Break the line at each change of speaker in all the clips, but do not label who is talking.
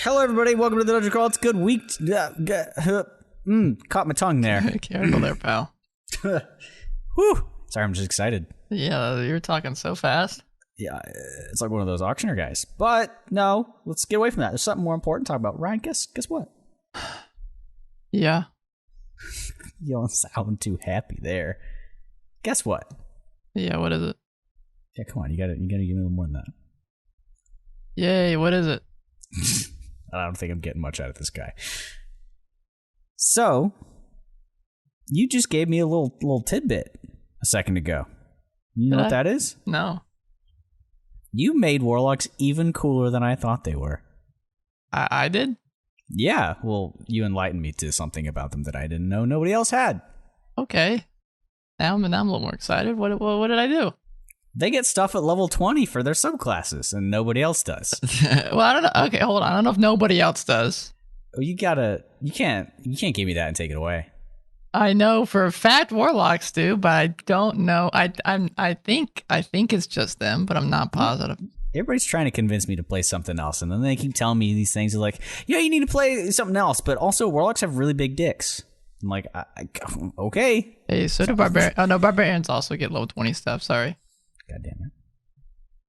Hello, everybody. Welcome to the Dungeon Crawl. It's a good week. Caught my tongue there.
Careful there, pal.
Whew. Sorry, I'm just excited.
Yeah, you're talking so fast.
Yeah, it's like one of those auctioneer guys. But no, let's get away from that. There's something more important to talk about. Ryan, guess what?
Yeah.
You don't sound too happy there. Guess what?
Yeah, what is it?
Yeah, come on. You gotta give me a little more than that.
Yay, what is it?
I don't think I'm getting much out of this guy. So, you just gave me a little tidbit a second ago. You know what that is?
No.
You made warlocks even cooler than I thought they were.
I did?
Yeah, well, you enlightened me to something about them that I didn't know nobody else had.
Okay. Now I'm a little more excited. What did I do?
They get stuff at level 20 for their subclasses, and nobody else does.
Well, I don't know. Okay, hold on. I don't know if nobody else does.
Oh, you can't give me that and take it away.
I know for a fact warlocks do, but I don't know. I think it's just them, but I'm not positive.
Everybody's trying to convince me to play something else, and then they keep telling me these things. They're like, yeah, you need to play something else, but also warlocks have really big dicks. I'm like, okay.
Hey, so do barbarians. Oh, no, barbarians also get level 20 stuff. Sorry.
God damn it.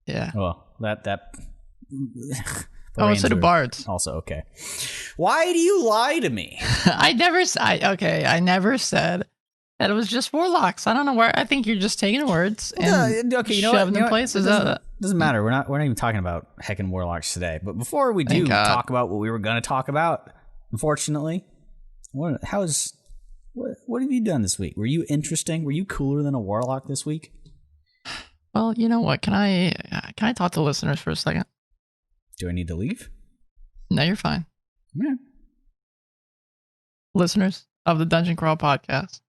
Yeah.
Well, that.
Oh, so do bards.
Also, okay. Why do you lie to me?
I never said that it was just warlocks. I don't know where. I think you're just taking words and shoving them places.
Doesn't matter. We're not even talking about heckin' warlocks today. But before we do talk about what we were going to talk about, unfortunately, what have you done this week? Were you interesting? Were you cooler than a warlock this week?
Well, you know what? Can I talk to listeners for a second?
Do I need to leave?
No, you're fine.
Yeah.
Listeners of the Dungeon Crawl podcast,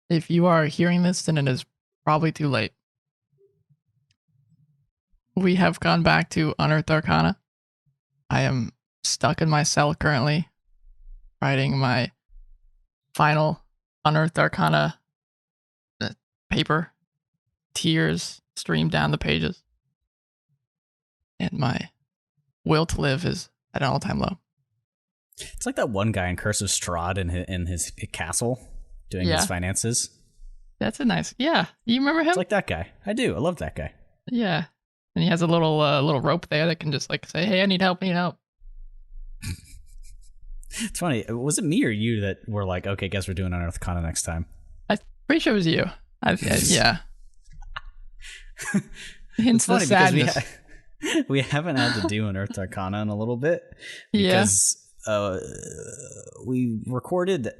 if you are hearing this, then it is probably too late. We have gone back to Unearthed Arcana. I am stuck in my cell currently, writing my final Unearthed Arcana paper. Tears stream down the pages. And my will to live is at an all-time low.
It's like that one guy in Curse of Strahd in his castle doing his finances.
That's a nice... Yeah. You remember him?
It's like that guy. I do. I love that guy.
Yeah. And he has a little rope there that can just like say, hey, I need help.
It's funny. Was it me or you that were like, okay, guess we're doing Unearthed Arcana next time?
I'm pretty sure it was you. Yeah. Hence the sadness.
We haven't had to do Unearthed Arcana in a little bit because we recorded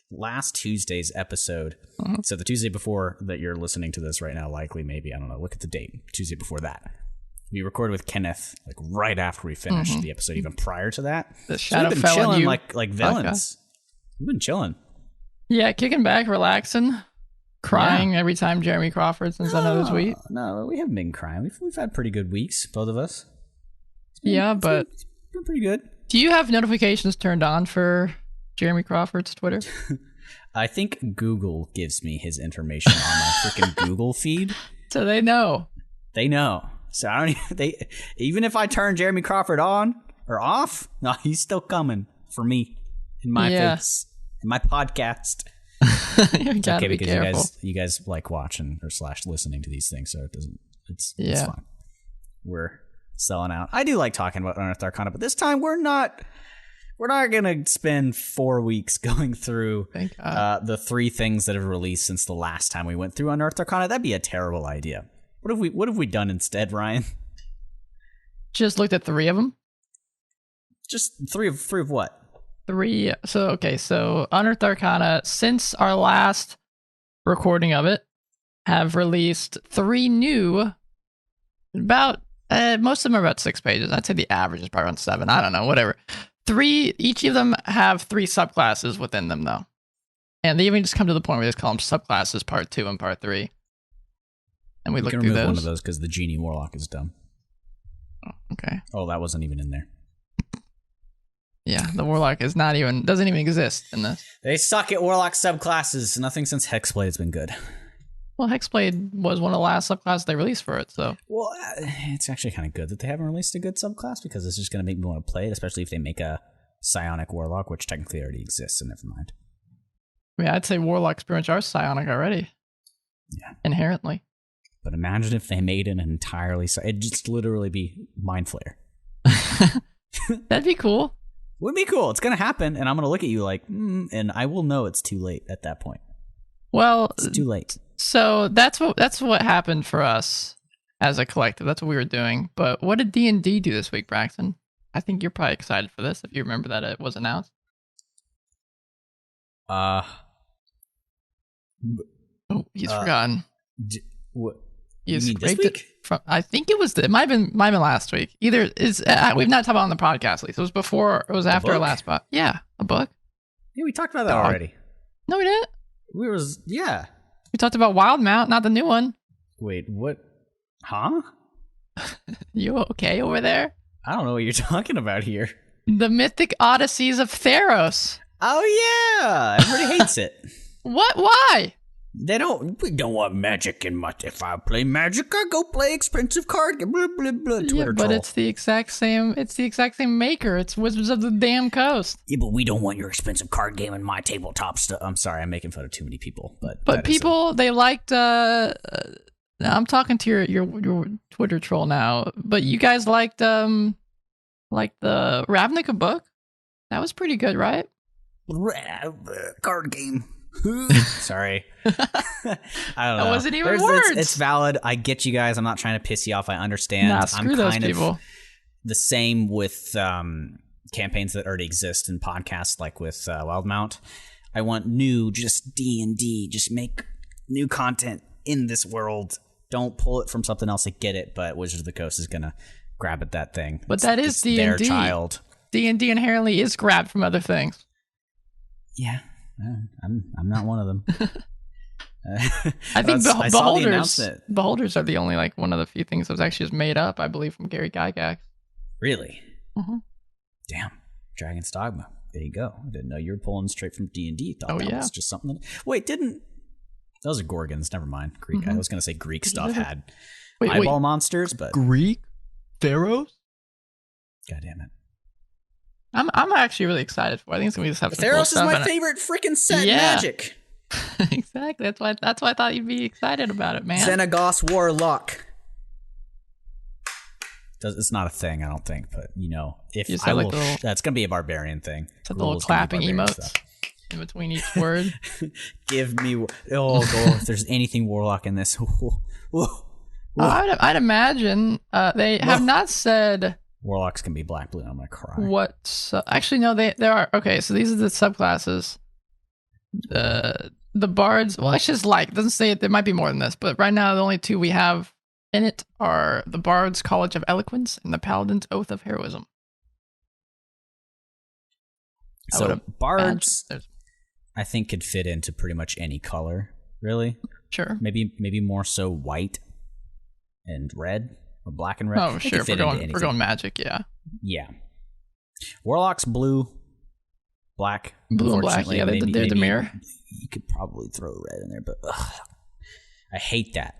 last Tuesday's episode. Mm-hmm. So the Tuesday before that you're listening to this right now, likely, maybe, I don't know, look at the date. Tuesday before that. We recorded with Kenneth like right after we finished the episode, even prior to that.
The shadow
we've been
fell
chilling
on you.
like villains. We've been chilling.
Yeah, kicking back, relaxing. Crying every time Jeremy Crawford sends another tweet.
No, we haven't been crying. We've had pretty good weeks, both of us.
But
it's been pretty good.
Do you have notifications turned on for Jeremy Crawford's Twitter?
I think Google gives me his information on my freaking Google feed.
So they know.
They know. So I don't even if I turn Jeremy Crawford on or off, no, he's still coming for me in my face, in my podcast.
You gotta be careful.
You guys like watching or / listening to these things, so it's fine. We're selling out. I do like talking about Unearthed Arcana, but this time we're not gonna spend 4 weeks going through the 3 things that have released since the last time we went through Unearthed Arcana. That'd be a terrible idea. What have we done instead, Ryan?
Just looked at 3 of them.
Just three of what?
3. So Unearthed Arcana, since our last recording of it, have released 3 new, about, most of them are about 6 pages. I'd say the average is probably around 7. I don't know, whatever. 3, each of them have 3 subclasses within them, though. And they even just come to the point where they just call them subclasses part 2 and part 3. And we look through those.
One of those because the Genie Warlock is dumb.
Oh, okay.
Oh, that wasn't even in there.
Yeah, the Warlock doesn't even exist in this.
They suck at Warlock subclasses. Nothing since Hexblade's been good.
Well, Hexblade was one of the last subclasses they released for it, so.
Well, it's actually kind of good that they haven't released a good subclass because it's just going to make me want to play it, especially if they make a Psionic Warlock, which technically already exists, so never mind.
I mean, I'd say Warlocks pretty much are Psionic already.
Yeah.
Inherently.
But imagine if they made an entirely... It'd just literally be Mind Flayer.
That'd be cool.
Would be cool. It's going to happen, and I'm going to look at you like, and I will know it's too late at that point.
Well...
It's too late.
So that's what happened for us as a collective. That's what we were doing. But what did D&D do this week, Braxton? I think you're probably excited for this if you remember that it was announced. Oh, he's forgotten.
What?
He's
you mean this week?
I think it might have been last week. Either is we've not talked about it on the podcast at least. It was before. It was after our last spot. Yeah, a book.
Yeah, we talked about that already.
No, we didn't.
Yeah.
We talked about Wildmount, not the new one.
Wait, what? Huh?
You okay over there?
I don't know what you're talking about here.
The Mythic Odysseys of Theros.
Oh yeah, everybody hates it.
What? Why?
We don't want magic in my... If I play magic, I go play expensive card game. Blah, blah, blah, Twitter
but
troll.
it's the exact same maker. It's Wizards of the damn Coast.
Yeah, but we don't want your expensive card game in my tabletop stuff. I'm sorry, I'm making fun of too many people.
But people, they liked... I'm talking to your Twitter troll now. But you guys liked the Ravnica book? That was pretty good, right?
Card game. Sorry. I don't know.
That wasn't even words.
It's valid. I get you guys. I'm not trying to piss you off. I understand.
Nah, screw those people.
The same with campaigns that already exist in podcasts, like with Wildmount. I want new, just D&D. Just make new content in this world. Don't pull it from something else. I get it, but Wizards of the Coast is going to grab at that thing.
But that is D&D.
Their child.
D&D inherently is grabbed from other things.
Yeah. I'm not one of them.
I think beholders are the only one of the few things that was actually just made up, I believe, from Gary Gygax.
Really?
Mm-hmm.
Damn. Dragon's Dogma. There you go. I didn't know you were pulling straight from D&D. Thought that was just something. Wait, those are Gorgons. Never mind. Greek. I was going to say Greek stuff had eyeball monsters, but
Greek Theros.
God damn it.
I'm actually really excited for it. I think it's gonna be just have some
Theros
cool
is
stuff
my favorite freaking set in Magic.
Exactly. That's why I thought you'd be excited about it, man.
Xenagos Warlock. It's not a thing, I don't think, but if I will, that's gonna be a barbarian thing.
It's a little clapping emotes in between each word.
Give me if there's anything Warlock in this.
I'd imagine they have not said.
Warlocks can be black blue. I'm gonna cry.
Actually, no. There are. Okay, so these are the subclasses. The bards. Well, it's just it doesn't say it. There might be more than this, but right now the only two we have in it are the Bard's College of Eloquence and the Paladin's Oath of Heroism.
So bards, I think, could fit into pretty much any color. Really?
Sure.
Maybe more so white and red. Or black and red.
Oh, sure. We're going magic, yeah.
Yeah. Warlock's blue, black.
Blue and black, yeah. They're the mirror.
You could probably throw red in there, but I hate that.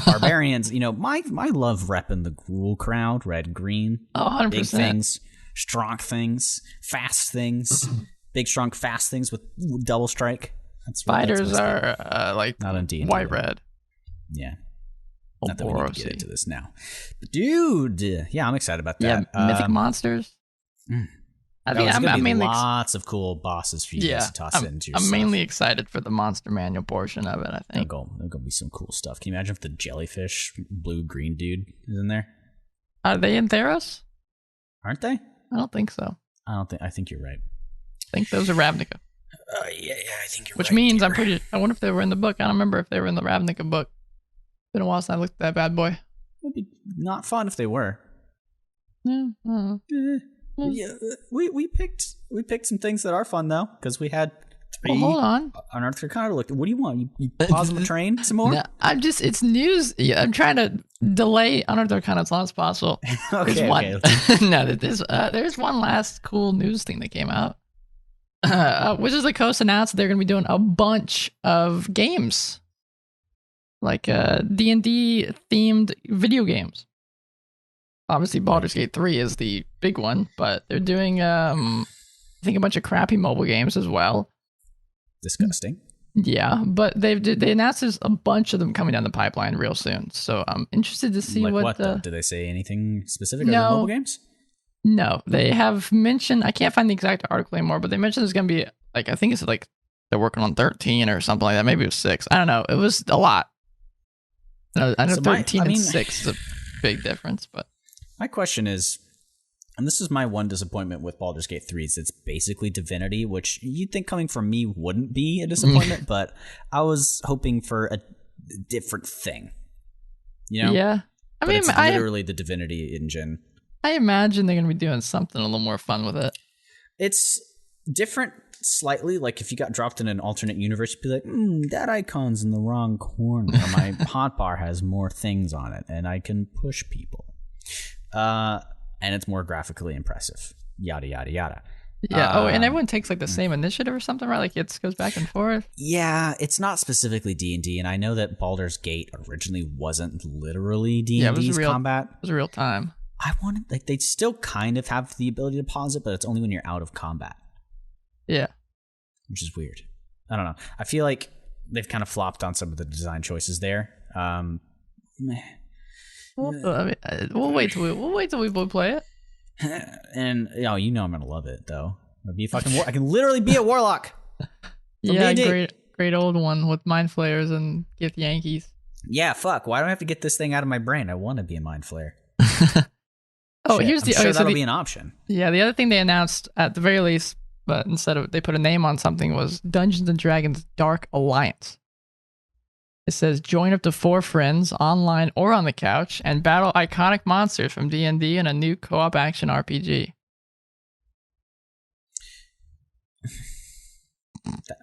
Barbarians, my love repping the Gruul crowd, red, green.
Oh, 100%.
Big things, strong things, fast things, big, strong, fast things with double strike.
Spiders are
not in D&D,
white, red.
Yeah. Not that we need to get into this now. But dude, yeah, I'm excited about that.
Yeah, mythic monsters.
I'm mainly lots of cool bosses for you guys to toss into your
I'm
stuff.
mainly excited for the monster manual portion of it, I think.
There's going to be some cool stuff. Can you imagine if the jellyfish blue-green dude is in there?
Are they in Theros?
Aren't they?
I don't think so.
I think you're right.
I think those are Ravnica.
Yeah, I think you're right.
Which means I wonder if they were in the book. I don't remember if they were in the Ravnica book. Been a while since I looked at that bad boy.
It'd be not fun if they were. Yeah, we picked some things that are fun though, because we had three.
Well, hold on.
Unearthed Arcana. Look, what do you want? You pause on the train some more?
No, it's news. Yeah, I'm trying to delay Unearthed Arcana as long as possible.
Okay.
No, there's one last cool news thing that came out. Wizards of the Coast announced that they're going to be doing a bunch of games like D&D themed video games. Obviously, Baldur's Gate 3 is the big one, but they're doing I think a bunch of crappy mobile games as well.
Disgusting.
Yeah, but they announced there's a bunch of them coming down the pipeline real soon. So I'm interested to see
what do they say anything specific about mobile games?
No, they have mentioned, I can't find the exact article anymore, but they mentioned there's going to be like, I think it's like they're working on 13 or something like that. Maybe it was 6. I don't know. It was a lot. I know so 13 and 6 is a big difference, but
my question is, and this is my one disappointment with Baldur's Gate 3, is it's basically Divinity, which you'd think coming from me wouldn't be a disappointment, but I was hoping for a different thing. You know?
Yeah.
I mean, it's literally the Divinity engine.
I imagine they're going to be doing something a little more fun with it.
It's different slightly. Like if you got dropped in an alternate universe, you'd be like, that icon's in the wrong corner. My hotbar has more things on it, and I can push people. And it's more graphically impressive. Yada, yada, yada.
Yeah. And everyone takes like the same initiative or something, right? Like it goes back and forth.
Yeah, it's not specifically D&D, and I know that Baldur's Gate originally wasn't literally D&D's combat.
It was real time.
I wanted, like, they'd still kind of have the ability to pause it, but it's only when you're out of combat.
Yeah.
Which is weird. I don't know. I feel like they've kind of flopped on some of the design choices there.
We'll wait till we play it.
And you know I'm gonna love it though. I can literally be a warlock.
Yeah, great old one with mind flayers and get Yankees.
Yeah, fuck. Why do I have to get this thing out of my brain? I want to be a mind flayer.
Here's the.
I'm sure that'll be an option.
Yeah, the other thing they announced at the very least, but instead of they put a name on something, was Dungeons and Dragons Dark Alliance. It says join up to 4 friends online or on the couch and battle iconic monsters from D&D in a new co-op action RPG.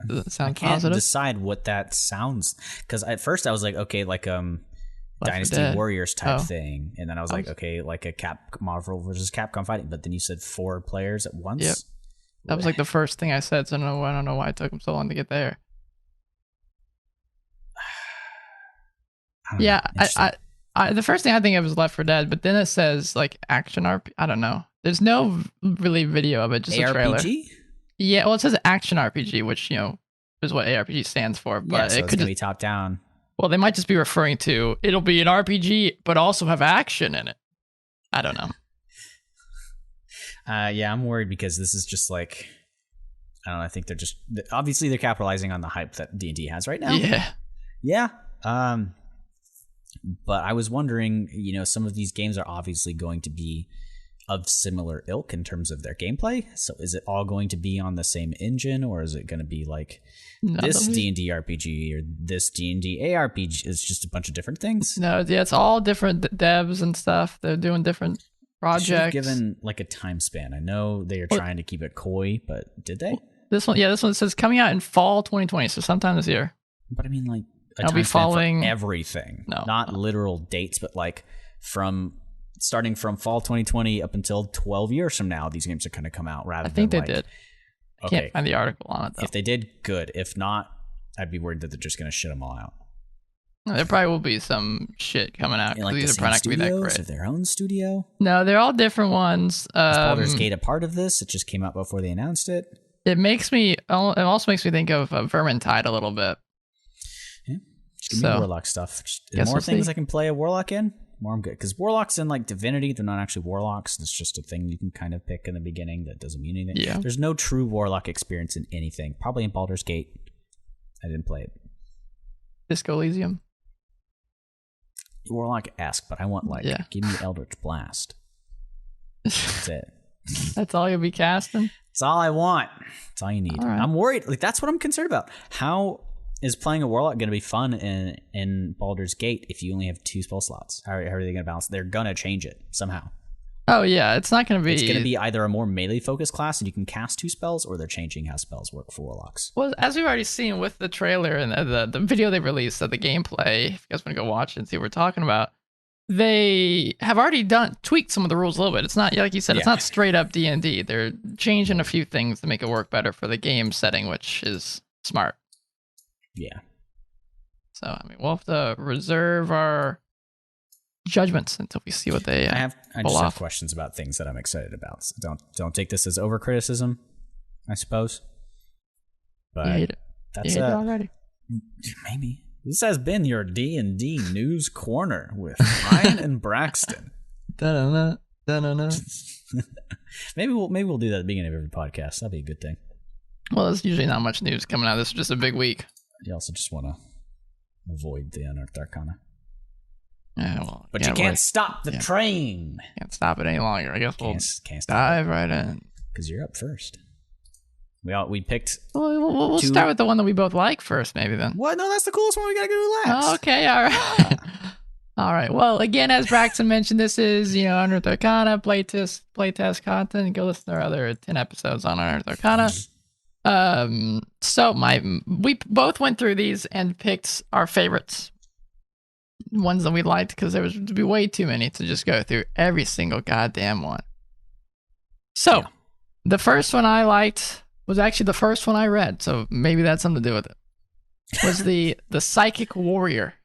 Does that sound positive? I can't
decide what that sounds, because at first I was like, okay, like Dynasty Warriors type thing, and then I was like, okay, like a Marvel versus Capcom fighting, but then you said 4 players at once.
Yep. That was like the first thing I said, so I don't know why it took them so long to get there. Yeah, I the first thing I think of is Left 4 Dead, but then it says like action RPG. I don't know. There's no really video of it, just a trailer. Yeah, well, it says action RPG, which is what ARPG stands for. But
so it could be top down.
Well, they might just be referring to it'll be an RPG, but also have action in it. I don't know.
Yeah, I'm worried because this is just like, I don't know. I think obviously they're capitalizing on the hype that D&D has right now. Yeah. But I was wondering, some of these games are obviously going to be of similar ilk in terms of their gameplay. So is it all going to be on the same engine, or is it going to be like this D&D RPG or this D&D ARPG is just a bunch of different things?
No, yeah, it's all different devs and stuff. They're doing different projects.
Given like a time span. I know they are trying to keep it coy, but did they?
This one says coming out in fall 2020, so sometime this year.
But I mean, like,
I'll be following
everything. Not literal dates, but like starting from fall 2020 up until 12 years from now, these games are going to come out. I think
they did. I can't find the article on it though.
If they did, good. If not, I'd be worried that they're just going to shit them all out.
There probably will be some shit coming out.
Like
these are probably not going to be that great.
Or their own studio?
No, they're all different ones.
Is Baldur's Gate a part of this? It just came out before they announced it.
It also makes me think of Vermintide a little bit.
Yeah. Just give me Warlock stuff. More things I can play a Warlock in, more I'm good. Because Warlocks in like Divinity, they're not actually Warlocks. It's just a thing you can kind of pick in the beginning that doesn't mean anything.
Yeah.
There's no true Warlock experience in anything. Probably in Baldur's Gate. I didn't play it.
Disco Elysium.
Warlock-esque, but I want give me Eldritch Blast. That's it.
That's all you'll be casting?
That's all I want. That's all you need.
All right.
I'm worried. Like, that's what I'm concerned about. How is playing a Warlock going to be fun in Baldur's Gate if you only have 2 spell slots? How are they going to balance? They're going to change it somehow.
Oh, yeah. It's not going to be...
It's going to be either a more melee-focused class and you can cast 2 spells, or they're changing how spells work for Warlocks.
Well, as we've already seen with the trailer and the video they released of the gameplay, if you guys want to go watch it and see what we're talking about, they have already tweaked some of the rules a little bit. It's not, like you said, It's not straight up D&D. They're changing a few things to make it work better for the game setting, which is smart.
Yeah.
So I mean, we'll have to reserve our judgments until we see what they.
I just have questions about things that I'm excited about. So don't take this as over criticism, I suppose. But
you hate it.
That's
you hate it already.
Maybe this has been your D&D news corner with Ryan and Braxton.
Da-da-da, da-da-da.
Maybe we'll do that at the beginning of every podcast. That'd be a good thing.
Well, there's usually not much news coming out. This is just a big week.
You also just want to avoid the Unearthed Arcana.
Yeah, well,
but you can't stop the train.
Can't stop it any longer. I guess we'll
can't
dive right in.
Because you're up first. We picked.
We'll start with the one that we both like first, maybe then.
What? No, that's the coolest one. We gotta go last.
Oh, okay, all right. All right. Well, again, as Braxton mentioned, this is Unearthed Arcana playtest content. Go listen to our other 10 episodes on Unearthed Arcana. So we both went through these and picked our favorites. Ones that we liked, because there would be way too many to just go through every single goddamn one. So, the first one I liked was actually the first one I read, so maybe that's something to do with it. Was the Psychic Warrior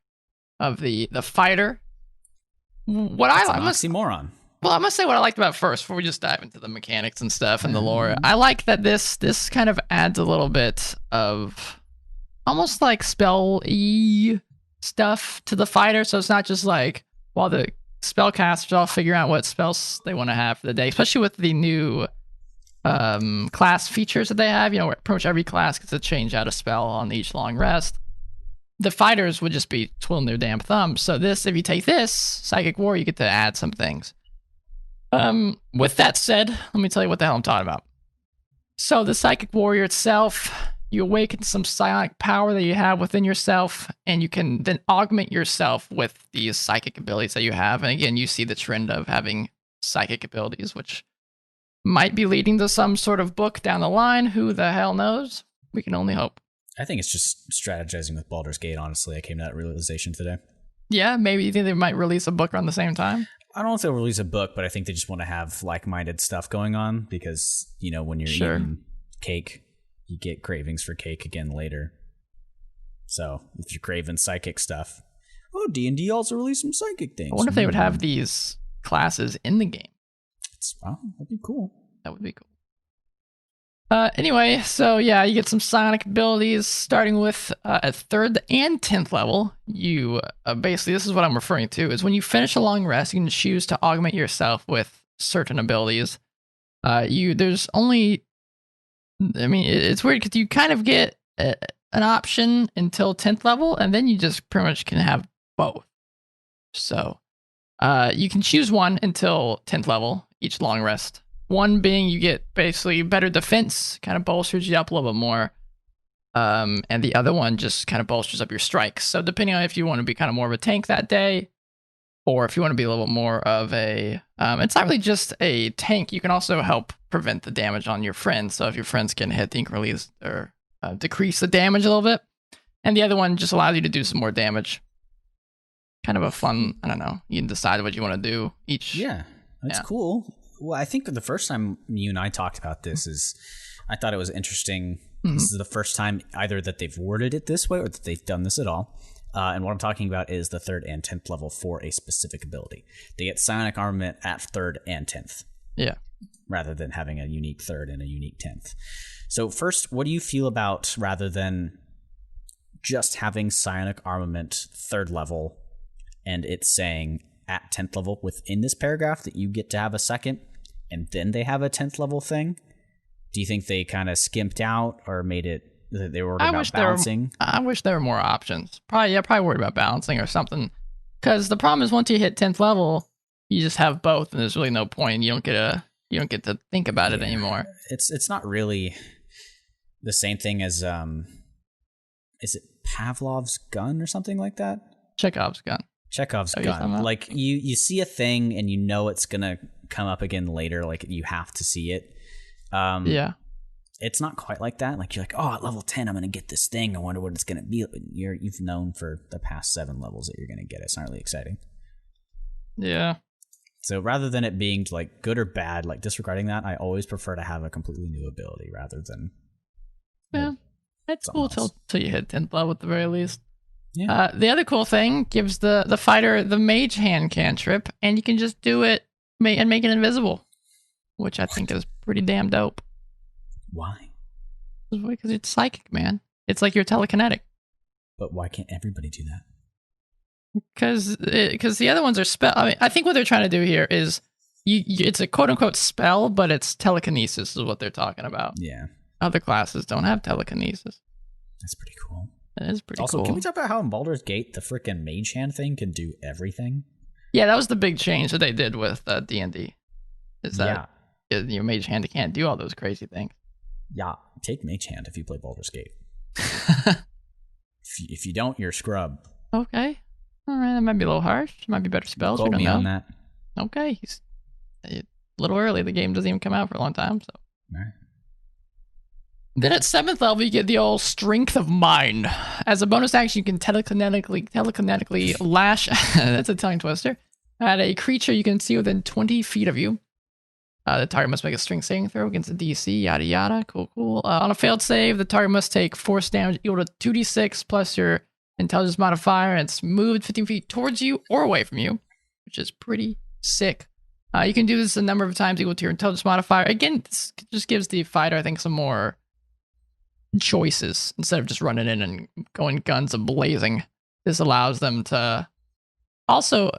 of the fighter. What
that's an oxymoron.
Well, I must say what I liked about it first before we just dive into the mechanics and stuff and the lore. I like that this kind of adds a little bit of almost like spell-y stuff to the fighter, so it's not just like while the spellcasters all figure out what spells they want to have for the day, especially with the new class features that they have, where pretty much every class gets to change out a spell on each long rest. The fighters would just be twiddling their damn thumbs. So if you take this Psychic War, you get to add some things. With that said, let me tell you what the hell I'm talking about. So the Psychic Warrior itself, you awaken some psionic power that you have within yourself, and you can then augment yourself with these psychic abilities that you have. And again, you see the trend of having psychic abilities, which might be leading to some sort of book down the line. Who the hell knows? We can only hope.
I think it's just strategizing with Baldur's Gate, honestly. I came to that realization today.
Yeah, maybe you think they might release a book around the same time?
I don't know if they'll release a book, but I think they just want to have like-minded stuff going on because, when you're eating cake, you get cravings for cake again later. So if you're craving psychic stuff, D&D also released some psychic things.
I wonder if they would have these classes in the game.
That'd be cool.
That would be cool. Anyway, so yeah, you get some psionic abilities starting with at 3rd and 10th level. You basically, this is what I'm referring to, is when you finish a long rest, you can choose to augment yourself with certain abilities. There's only, it's weird because you kind of get an option until 10th level, and then you just pretty much can have both. So you can choose one until 10th level, each long rest. One being you get basically better defense, kind of bolsters you up a little bit more. And the other one just kind of bolsters up your strikes. So depending on if you want to be kind of more of a tank that day, or if you want to be a little bit more of a... it's not really just a tank. You can also help prevent the damage on your friends. So if your friends can hit, you can release or decrease the damage a little bit. And the other one just allows you to do some more damage. Kind of a fun, I don't know. You can decide what you want to do each.
Yeah, that's cool. Well, I think the first time you and I talked about this I thought it was interesting. Mm-hmm. This is the first time either that they've worded it this way or that they've done this at all. And what I'm talking about is the 3rd and 10th level for a specific ability. They get psionic armament at 3rd and 10th.
Yeah.
Rather than having a unique 3rd and a unique 10th. So first, what do you feel about rather than just having psionic armament 3rd level and it's saying at 10th level within this paragraph that you get to have a second, and then they have a 10th level thing? Do you think they kind of skimped out or made it they were worried about balancing?
I wish there were more options. Probably worried about balancing or something. Because the problem is once you hit 10th level, you just have both, and there's really no point. You don't get to think about it anymore.
It's not really the same thing as is it Pavlov's gun or something like that?
Chekhov's gun.
Like you see a thing and it's gonna come up again later. Like you have to see it.
Yeah.
It's not quite like that. Like you're like, at level 10, I'm gonna get this thing. I wonder what it's gonna be. You've known for the past 7 levels that you're gonna get it. It's not really exciting.
Yeah.
So rather than it being like good or bad, like disregarding that, I always prefer to have a completely new ability rather than.
Yeah, that's cool till you hit 10th level at the very least.
Yeah.
The other cool thing gives the fighter the mage hand cantrip, and you can just do it and make it invisible, which I think is pretty damn dope.
Why?
Because it's psychic, man. It's like you're telekinetic.
But why can't everybody do that?
Because the other ones are spell. I mean, I think what they're trying to do here is it's a quote unquote spell, but it's telekinesis is what they're talking about.
Yeah.
Other classes don't have telekinesis.
That's pretty cool.
That is pretty
also,
cool.
Can we talk about how in Baldur's Gate the freaking mage hand thing can do everything?
Yeah, that was the big change that they did with D&D. Is that your mage hand can't do all those crazy things.
Yeah, take mage hand if you play Baldur's Gate. if you don't, you're a scrub.
Okay. All right, that might be a little harsh. Might be better spells.
Quote me on that.
Okay, he's a little early. The game doesn't even come out for a long time. So.
All right.
Then at 7th level, you get the old Strength of Mind. As a bonus action, you can telekinetically lash. That's a tongue twister. At a creature you can see within 20 feet of you. The target must make a strength saving throw against a DC. Yada yada. Cool. On a failed save, the target must take force damage equal to 2d6 plus your intelligence modifier, and it's moved 15 feet towards you or away from you, which is pretty sick. You can do this a number of times equal to your intelligence modifier. Again, this just gives the fighter, I think, some more choices instead of just running in and going guns a-blazing. This allows them to also,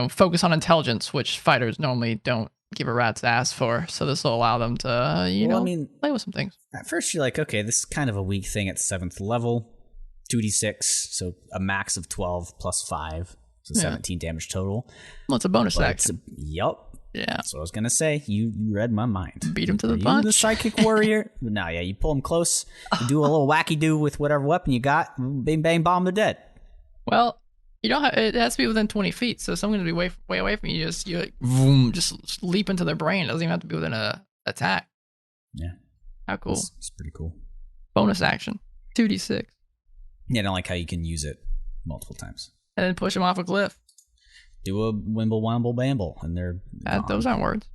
focus on intelligence, which fighters normally don't give a rat's ass for. So this will allow them to, play with some things.
At first, you're like, okay, this is kind of a weak thing at 7th level. 2d6, so a max of 12 plus 5, so 17 damage total.
Well, it's a bonus action.
Yup.
Yeah.
That's what I was going to say. You read my mind.
Beat him to the punch.
You the psychic warrior? No, yeah, you pull him close, you do a little wacky-do with whatever weapon you got, bang, bang, bomb, they're dead.
Well, you don't have, it has to be within 20 feet, so someone's going to be way away from you. Just leap into their brain. It doesn't even have to be within an attack.
Yeah.
How cool.
It's pretty cool.
Bonus action. 2d6.
Yeah, I don't like how you can use it multiple times.
And then push them off a cliff.
Do a wimble wamble bamble, and they're gone.
Those aren't words.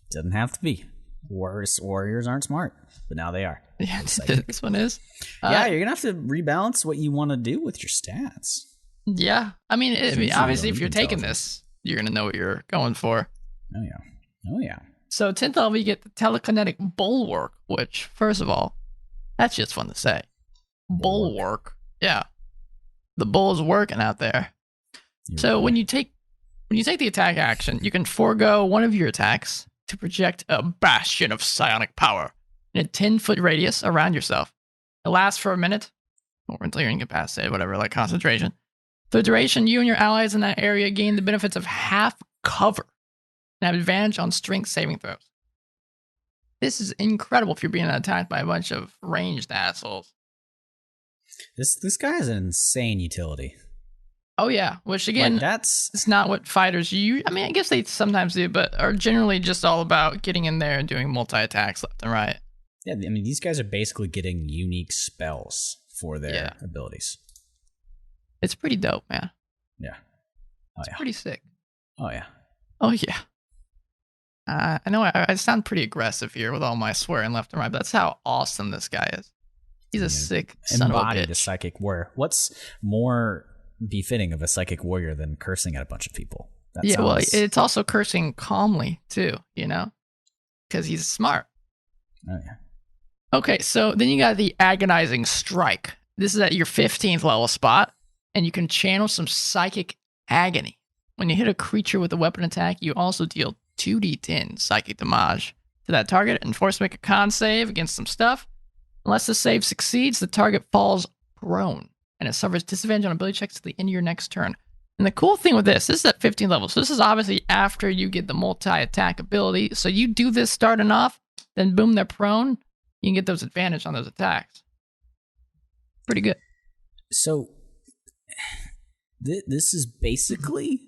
Doesn't have to be. Warriors aren't smart, but now they are.
Yeah, this one is.
Yeah, you're gonna have to rebalance what you want to do with your stats.
Yeah, I mean, obviously, if you're taking this, you're gonna know what you're going for.
Oh yeah.
So 10th level, you get the telekinetic bulwark, which, first of all, that's just fun to say. Bulwark. Yeah. The bull's working out there. So when you take the attack action, you can forego one of your attacks to project a bastion of psionic power in a 10-foot radius around yourself. It lasts for a minute, or until you're incapacitated, whatever, like concentration. For the duration, you and your allies in that area gain the benefits of half cover and have advantage on strength saving throws. This is incredible if you're being attacked by a bunch of ranged assholes.
This guy is an insane utility.
Oh yeah, which again, it's not what fighters use. I mean, I guess they sometimes do, but are generally just all about getting in there and doing multi-attacks left and right.
Yeah, I mean, these guys are basically getting unique spells for their abilities.
It's pretty dope, man.
Yeah.
It's pretty sick.
Oh yeah.
Oh yeah. I know I sound pretty aggressive here with all my swearing left and right, but that's how awesome this guy is. He's a sick son of a bitch.
A psychic warrior. What's more befitting of a psychic warrior than cursing at a bunch of people?
Well, it's also cursing calmly too, because he's smart.
Oh yeah.
Okay, so then you got the agonizing strike. This is at your 15th level spot, and you can channel some psychic agony. When you hit a creature with a weapon attack, you also deal 2d10 psychic damage to that target and force to make a con save against some stuff. Unless the save succeeds, the target falls prone, and it suffers disadvantage on ability checks to the end of your next turn. And the cool thing with this is at 15th level, so this is obviously after you get the multi-attack ability. So you do this starting off, then boom, they're prone. You can get those advantage on those attacks. Pretty good.
So this is basically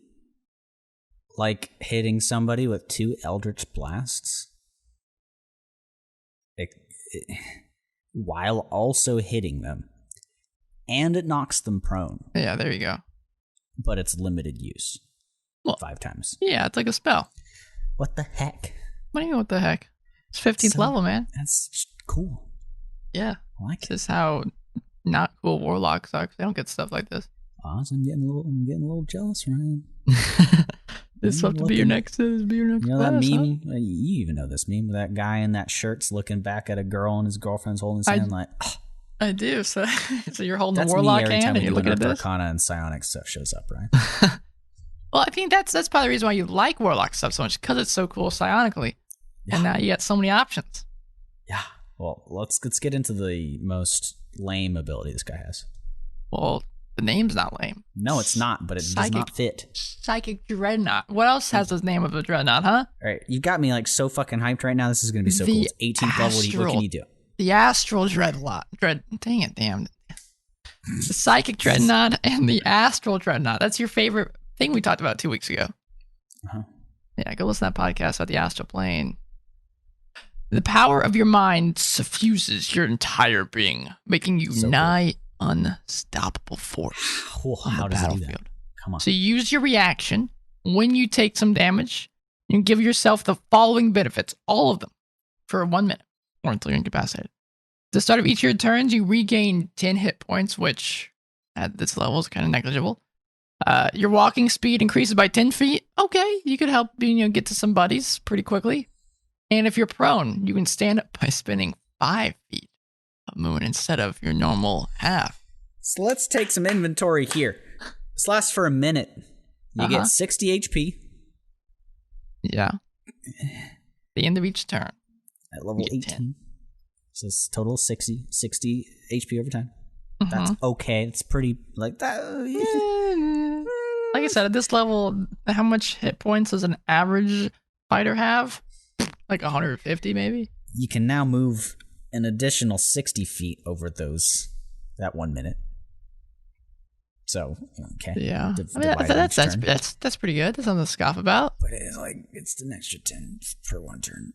like hitting somebody with 2 Eldritch Blasts. While also hitting them. And it knocks them prone.
Yeah, there you go.
But it's limited use.
Well,
5 times.
Yeah, it's like a spell.
What the heck?
What do you mean, what the heck? It's 15th level, man.
That's just cool.
Yeah.
I like
this is how not cool warlocks are, because they don't get stuff like this.
Oz, I'm getting a little jealous, Ryan.
This will have to be your next. Be your next.
You know
class,
that meme?
huh?
You even know this meme? That guy in that shirt's looking back at a girl and his girlfriend's holding his hand like. Oh.
I do. So you're holding
That's
the warlock
me every
hand
time
and you're looking at
Unearthed
this.
Arcana and psionic stuff shows up, right?
Well, I think that's probably the reason why you like warlock stuff so much, because it's so cool psionically, and now you got so many options.
Yeah. Well, let's get into the most lame ability this guy has.
Well, the name's not lame.
No, it's not, but it does not fit.
Psychic Dreadnought. What else has the name of a Dreadnought, huh?
All right, you've got me like so fucking hyped right now. This is going to be so cool. It's 18th level. What can you do?
The Astral Dreadnought. Dang it, damn. The Psychic Dreadnought and the Astral Dreadnought. That's your favorite thing we talked about 2 weeks ago.
Uh-huh.
Yeah, go listen to that podcast about the astral plane. The power of your mind suffuses your entire being, making you nigh unstoppable force on the battlefield.
Come on.
So you use your reaction when you take some damage and give yourself the following benefits, all of them, for 1 minute or until you're incapacitated. At the start of each of your turns, you regain 10 hit points, which at this level is kind of negligible. Your walking speed increases by 10 feet. Okay, you could help get to some buddies pretty quickly. And if you're prone, you can stand up by spinning 5 feet of moon instead of your normal half.
So let's take some inventory here. This lasts for a minute. You get 60 HP.
Yeah. The end of each turn.
At level 18. So it's total 60 HP over time. That's okay. It's pretty like that.
Like I said, at this level, how much hit points does an average fighter have? Like 150 maybe?
You can now move an additional 60 feet over that 1 minute. So, okay.
Yeah. I mean, that's pretty good. That's something to scoff about.
But it's an extra 10 per one turn.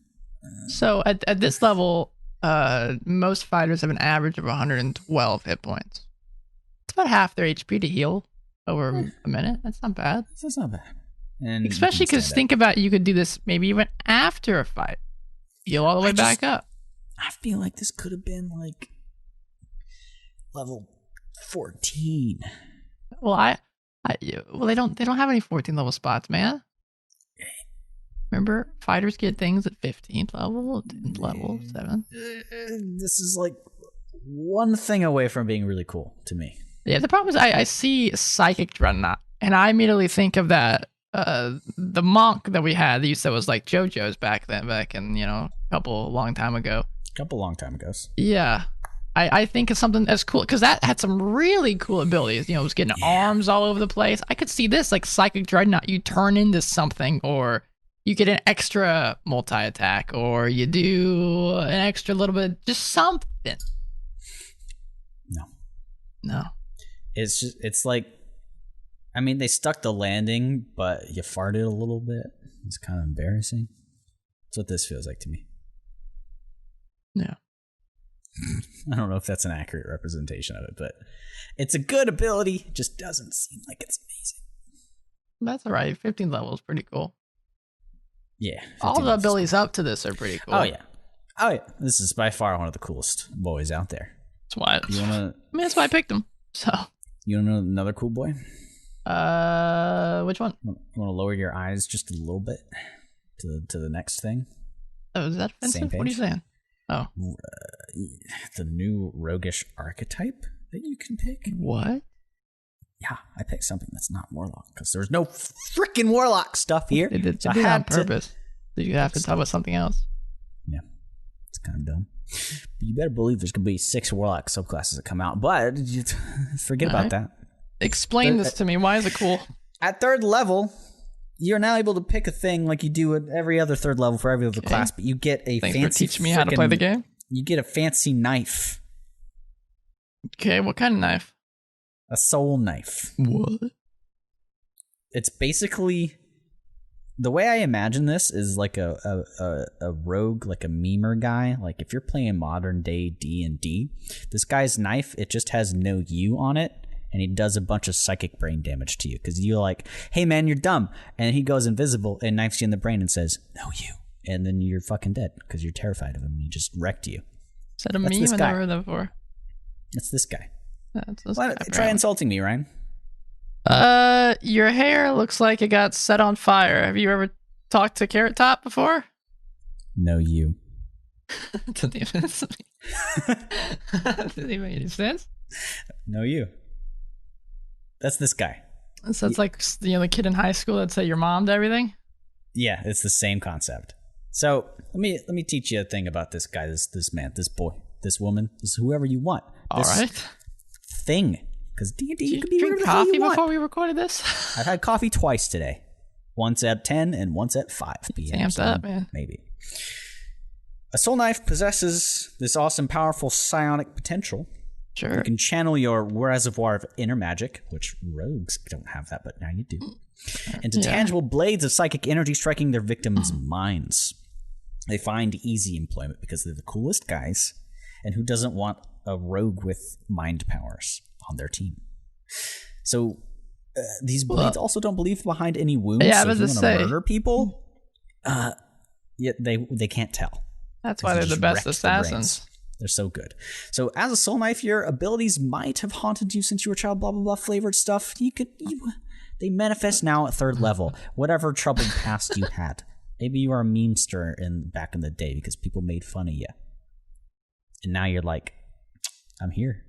So at this level, most fighters have an average of 112 hit points. It's about half their HP to heal over a minute. That's not bad.
That's not bad. And
especially because think about it, you could do this maybe even after a fight. Heal all the way back up.
I feel like this could have been like level 14.
Well, they don't have any 14 level spots, man. Remember, fighters get things at 15th level, 10th level, 7th.
This is like one thing away from being really cool to me.
Yeah, the problem is I see Psychic Dreadnought, and I immediately think of that the monk that we had that you said was like JoJo's back in a couple long time ago. Yeah. I think it's something that's cool because that had some really cool abilities. It was getting arms all over the place. I could see this like Psychic Dreadnought. You turn into something, or you get an extra multi-attack, or you do an extra little bit, just something. No.
It's like, I mean, they stuck the landing, but you farted a little bit. It's kind of embarrassing. That's what this feels like to me.
Yeah.
I don't know if that's an accurate representation of it, but it's a good ability. It just doesn't seem like it's amazing.
That's all right. 15 level is pretty cool.
Yeah.
All the abilities up to this are pretty cool.
Oh, yeah. This is by far one of the coolest boys out there.
That's why. That's why I picked him. So.
You want to know another cool boy?
Which one?
You want to lower your eyes just a little bit to the next thing?
Oh, is that offensive? What are you saying? Oh.
The new roguish archetype that you can pick.
What?
Yeah, I picked something that's not warlock because there's no freaking warlock stuff here.
They did on purpose. Did you have to talk about something else?
Yeah, it's kind of dumb. But you better believe there's going to be 6 warlock subclasses that come out, but forget about that.
Explain this to me. Why is it cool?
At 3rd level, you're now able to pick a thing like you do at every other 3rd level for every other class, but you get a
Thanks
fancy.
For teaching me how to play the game.
You get a fancy knife.
Okay, what kind of knife?
A soul knife.
What?
It's basically, the way I imagine this is like a rogue, like a memer guy. Like if you're playing modern day D&D, this guy's knife, it just has no U on it. And he does a bunch of psychic brain damage to you because you're like, hey man, you're dumb. And he goes invisible and knifes you in the brain and says, no you. And then you're fucking dead because you're terrified of him. He just wrecked you.
Is that a meme? I've never heard that before.
That's this guy.
Try
insulting me, Ryan.
Your hair looks like it got set on fire. Have you ever talked to Carrot Top before?
No, you.
Doesn't even make any sense.
No, you. That's this guy.
So it's like, the kid in high school that said your mom to everything?
Yeah, it's the same concept. So let me teach you a thing about this guy, this man, this boy, this woman, this whoever you want.
All right.
Thing. Because D&D, you can be
drink coffee before we recorded this?
I've had coffee twice today. Once at 10 and once at 5 p.m.
Amped up, man.
Maybe. A soul knife possesses this awesome, powerful psionic potential.
Sure.
You can channel your reservoir of inner magic, which rogues don't have that, but now you do, into tangible blades of psychic energy striking their victims' minds. They find easy employment because they're the coolest guys, and who doesn't want a rogue with mind powers on their team? So these blades also don't leave behind any wounds.
Yeah,
so if you want to murder people, they can't tell.
That's why they're the best assassins.
They're so good. So as a soul knife, your abilities might have haunted you since you were a child, blah, blah, blah, flavored stuff. They manifest now at 3rd level. Whatever troubled past you had. Maybe you were a memester back in the day because people made fun of you. And now you're like, I'm here.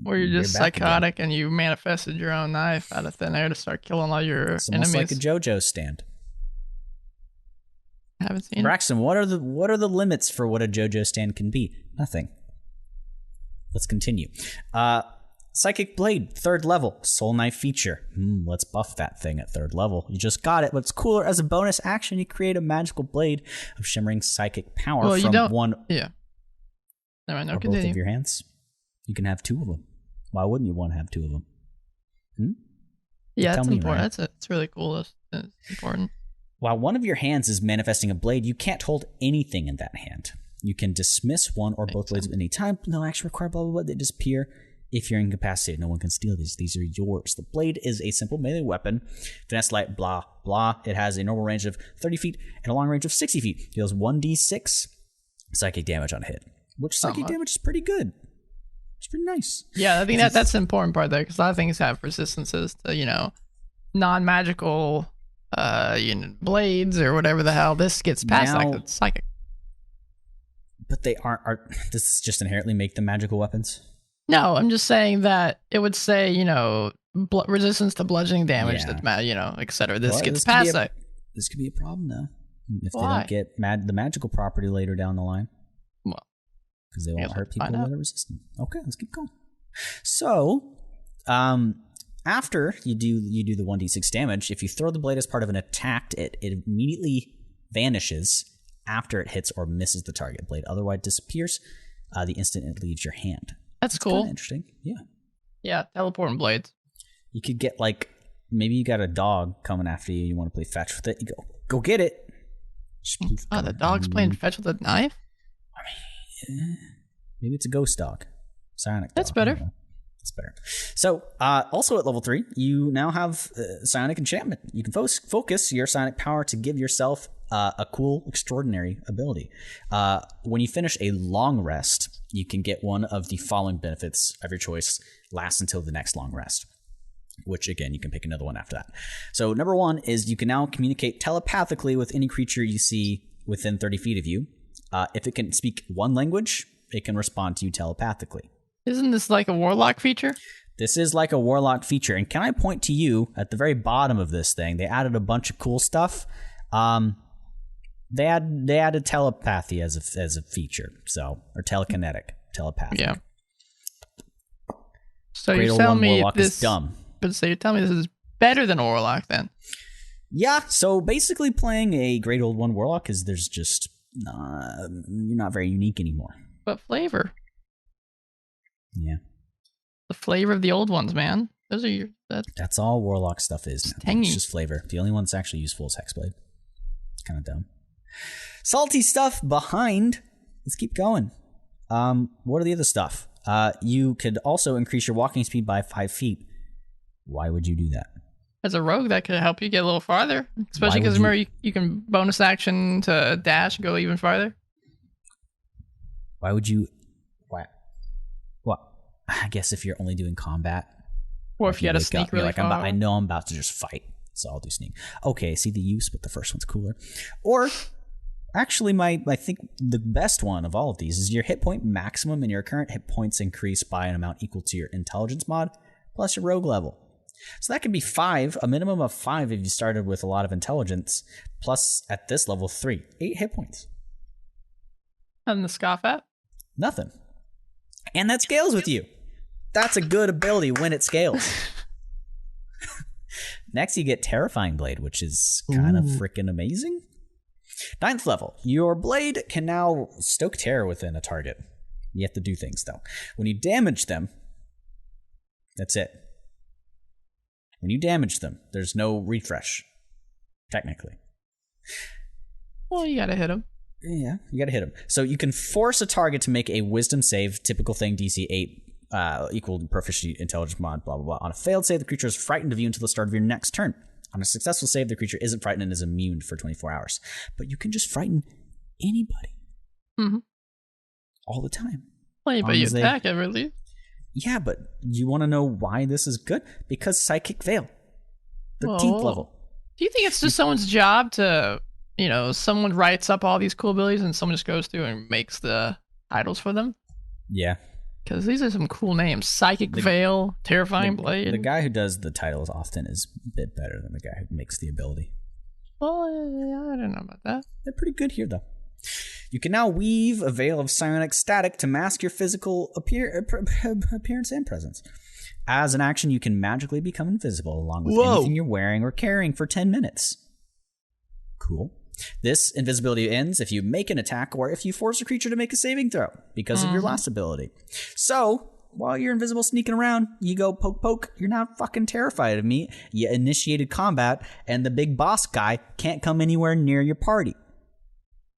Or you're just psychotic again. And you manifested your own knife out of thin air to start killing all your
it's almost
enemies.
Like a JoJo stand.
I haven't seen
Braxton, what are the limits for what a JoJo stand can be? Nothing. Let's continue. Psychic Blade, 3rd level, soul knife feature. Let's buff that thing at 3rd level. You just got it. What's cooler, as a bonus action, you create a magical blade of shimmering psychic power from one
or
both of your hands. You can have 2 of them. Why wouldn't you want to have 2 of them?
Yeah, that's important. It's really cool. It's important.
While one of your hands is manifesting a blade, you can't hold anything in that hand. You can dismiss one or both blades at any time. No action required, blah, blah, blah. They disappear if you're incapacitated. No one can steal these. These are yours. The blade is a simple melee weapon. Finesse light, blah, blah. It has a normal range of 30 feet and a long range of 60 feet. It deals 1d6 psychic damage on hit, which psychic damage is pretty good. It's pretty nice.
Yeah, I think that's the important part there, because a lot of things have resistances to, non-magical blades or whatever the hell. This gets past like psychic.
But they aren't. Does this just inherently make them magical weapons?
No, I'm just saying that it would say, resistance to bludgeoning damage, et cetera. This gets past that.
This could be a problem, though. If they don't get the magical property later down the line.
Well,
because they won't hurt people that are resistant. Okay, let's keep going. So, after you do the 1d6 damage, if you throw the blade as part of an attack, it immediately vanishes after it hits or misses the target. Blade otherwise disappears the instant it leaves your hand.
That's cool.
Interesting. Yeah.
Yeah, teleporting blades.
You could get maybe you got a dog coming after you. You want to play fetch with it. You go get it.
Oh, the dog's playing fetch with a knife?
Maybe it's a ghost dog. Psionic dog.
That's better.
That's better. So, also at level 3, you now have psionic enchantment. You can focus your psionic power to give yourself a cool, extraordinary ability. When you finish a long rest, you can get one of the following benefits of your choice. Lasts until the next long rest, which again, you can pick another one after that. So number 1 is you can now communicate telepathically with any creature you see within 30 feet of you. If it can speak one language, it can respond to you telepathically.
Isn't this like a warlock feature?
This is like a warlock feature. And can I point to you at the very bottom of this thing? They added a bunch of cool stuff. They added telepathy as a feature, or telekinetic, telepathic.
Yeah. So
Great
you're telling me
warlock
this
is dumb.
But so you're telling me this is better than a warlock then?
Yeah. So basically, playing a Great Old One warlock is there's just you're not very unique anymore.
But flavor.
Yeah.
The flavor of the old ones, man. Those are
That's all warlock stuff is. It's just flavor. The only one that's actually useful is Hexblade. It's kind of dumb. Salty stuff behind. Let's keep going. What are the other stuff? You could also increase your walking speed by 5 feet. Why would you do that?
As a rogue, that could help you get a little farther. Especially because remember, you can bonus action to dash and go even farther.
Why would you... Why? Well, I guess if you're only doing combat,
Or if you had to sneak really far.
I know I'm about to just fight, so I'll do sneak. Okay, see the use, but the first one's cooler. Or actually, I think the best one of all of these is your hit point maximum and your current hit points increase by an amount equal to your intelligence mod plus your rogue level. So that could be 5, a minimum of 5 if you started with a lot of intelligence, plus at this level 3, 8 hit points.
And the scoff at?
Nothing. And that scales with you. That's a good ability when it scales. Next, you get Terrifying Blade, which is kind of freaking amazing. 9th level, your blade can now stoke terror within a target. You have to do things, though. When you damage them, that's it. When you damage them, there's no refresh, technically.
Well, you gotta hit them.
Yeah, you gotta hit them. So you can force a target to make a wisdom save, typical thing, DC 8, equal proficiency, intelligence mod, blah, blah, blah. On a failed save, the creature is frightened of you until the start of your next turn. On a successful save, the creature isn't frightened and is immune for 24 hours. But you can just frighten anybody.
Mm-hmm.
All the time.
Well, but you attack it, really.
Yeah, but you want to know why this is good? Because Psychic Veil. 13th level.
Do you think it's just someone's job to, someone writes up all these cool abilities and someone just goes through and makes the titles for them?
Yeah.
Because these are some cool names. Psychic Veil, Terrifying Blade.
The guy who does the titles often is a bit better than the guy who makes the ability.
Well, I don't know about that.
They're pretty good here, though. You can now weave a veil of psionic static to mask your physical appearance and presence. As an action, you can magically become invisible along with anything you're wearing or carrying for 10 minutes. Cool. This invisibility ends if you make an attack or if you force a creature to make a saving throw because of your last ability. So, while you're invisible sneaking around, you go poke poke, you're not fucking terrified of me. You initiated combat, and the big boss guy can't come anywhere near your party.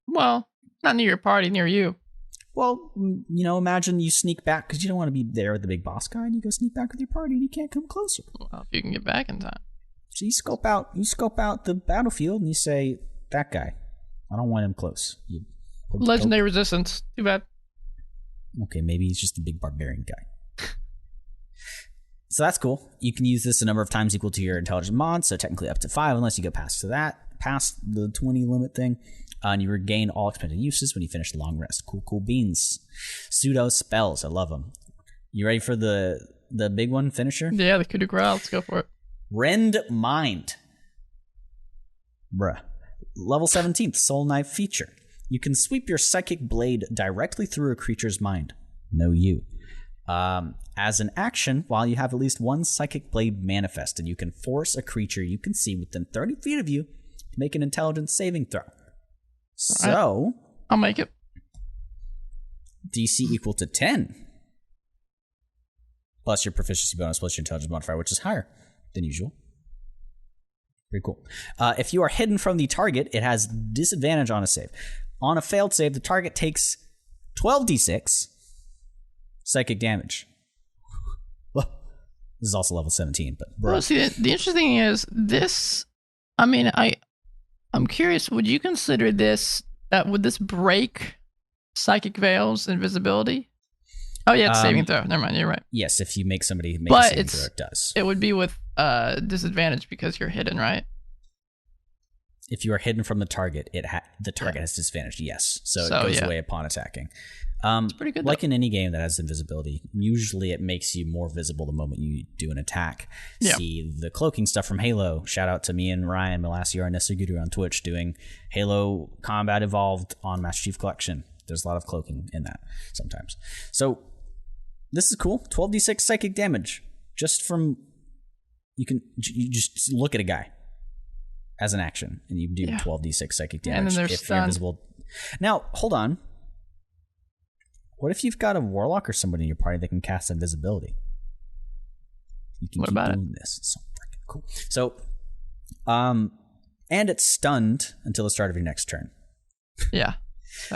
Well, not near your party, near you.
Well, imagine you sneak back because you don't want to be there with the big boss guy, and you go sneak back with your party, and you can't come closer.
Well, if you can get back in time.
So you scope out the battlefield, and you say, that guy, I don't want him close.
Legendary resistance. Too bad.
Okay, maybe he's just a big barbarian guy. So that's cool. You can use this a number of times equal to your intelligence mod, so technically up to 5 unless you go past the 20 limit thing. And you regain all expended uses when you finish the long rest. Cool beans. Pseudo spells. I love them. You ready for the big one finisher?
Yeah, the coup de grace. Let's go for it.
Rend Mind. Bruh. Level 17th, Soul Knife feature. You can sweep your psychic blade directly through a creature's mind. No you. As an action, while you have at least one psychic blade manifested, you can force a creature you can see within 30 feet of you to make an intelligence saving throw. So...
Right. I'll make it.
DC equal to 10. Plus your proficiency bonus plus your intelligence modifier, which is higher than usual. Pretty cool. If you are hidden from the target, it has disadvantage on a save. On a failed save, the target takes 12d6 psychic damage. Well, this is also level 17, but
well, see, the interesting thing is this. I mean, I'm curious. Would you consider this? Would this break Psychic Veil's invisibility? Oh yeah, it's saving throw. Never mind. You're right.
Yes, if you make somebody make a saving throw, it does.
It would be with disadvantage because you're hidden, right?
If you are hidden from the target, the target has disadvantage. Yes, so it goes away upon attacking.
It's pretty good.
Like in any game that has invisibility, usually it makes you more visible the moment you do an attack. Yeah. See the cloaking stuff from Halo. Shout out to me and Ryan Malasiar and Nesaguru on Twitch doing Halo Combat Evolved on Master Chief Collection. There's a lot of cloaking in that sometimes. So this is cool. 12d6 psychic damage just from you just look at a guy as an action, and you do 12d6 psychic damage if you're invisible. Now, hold on. What if you've got a warlock or somebody in your party that can cast invisibility? You can keep doing this. It's so freaking cool. So, and it's stunned until the start of your next turn.
Yeah.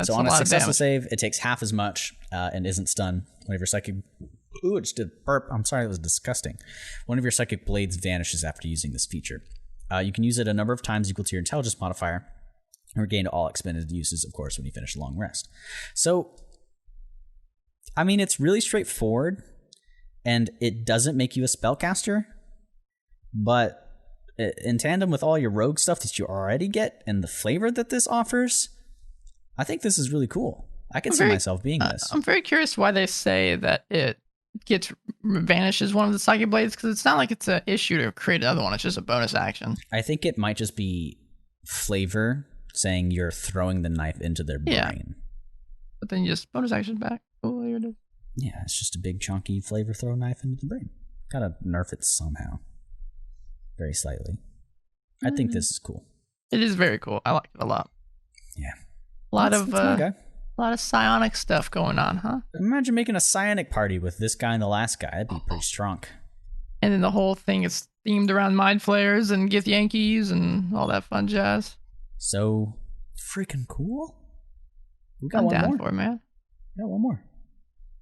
So on a successful save, it takes half as much and isn't stunned. One of your psychic... Ooh, it just did burp. I'm sorry, that was disgusting. One of your psychic blades vanishes after using this feature. You can use it a number of times equal to your intelligence modifier and regain all expended uses, of course, when you finish a long rest. So, I mean, it's really straightforward. and it doesn't make you a spellcaster, but in tandem with all your rogue stuff that you already get and the flavor that this offers, I think this is really cool. I can see myself being this.
I'm very curious why they say that it vanishes one of the psychic blades, because it's not like it's an issue to create another one. It's just a bonus action.
I think it might just be flavor saying you're throwing the knife into their brain.
But then you just bonus action back. Oh, here it is.
Yeah, it's just a big chunky flavor throw knife into the brain. Gotta nerf it somehow. Very slightly. I think this is cool.
It is very cool. I like it a lot.
Yeah.
A lot of psionic stuff going on, huh?
Imagine making a psionic party with this guy and the last guy. That'd be pretty strong.
And then the whole thing is themed around mind flayers and Gith Yankees and all that fun jazz.
So freaking cool. We got
I'm
one
down
more.
for it, man.
We got one more.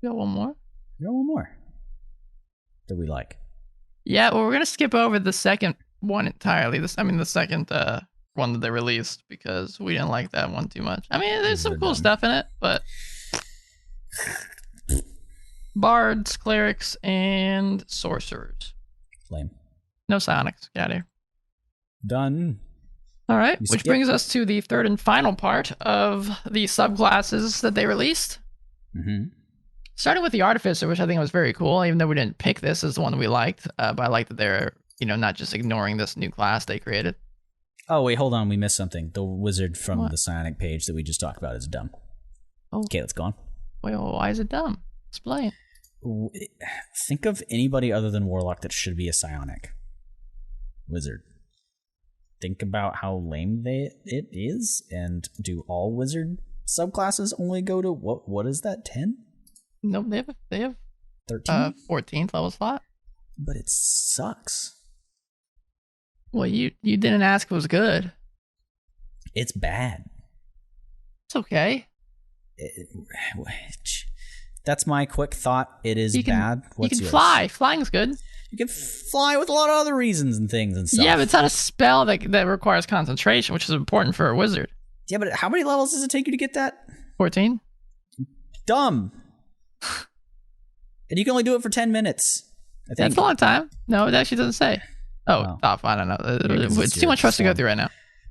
You got one more?
We got one more. That we like.
Yeah, well, we're going to skip over the second one entirely. The second one that they released, because we didn't like that one too much. I mean, there's some cool stuff in it, but bards, clerics, and sorcerers.
Lame.
No psionics. Get out of here.
Done.
All right, which brings us to the third and final part of the subclasses that they released.
Mm-hmm.
Starting with the Artificer, which I think was very cool, even though we didn't pick this as the one that we liked. But I like that they're, not just ignoring this new class they created.
Oh, wait, hold on. We missed something. The wizard from the psionic page that we just talked about is dumb.
Oh.
Okay, let's go on.
Wait, why is it dumb? Explain.
Think of anybody other than Warlock that should be a psionic wizard. Think about how lame it is, and do all wizard subclasses only go to, what is that, 10?
No, they have
13?
14th level slot.
But it sucks.
Well, you didn't ask if it was good.
It's bad.
It's okay.
That's my quick thought. It is bad.
What's you can fly. Flying's good.
You can fly with a lot of other reasons and things and stuff.
Yeah, but it's not a spell that requires concentration, which is important for a wizard.
Yeah, but how many levels does it take you to get that?
14.
Dumb. And you can only do it for 10 minutes. I think.
That's a long time. No, it actually doesn't say. Oh, stop. I don't know. It's too much for us to go through right now.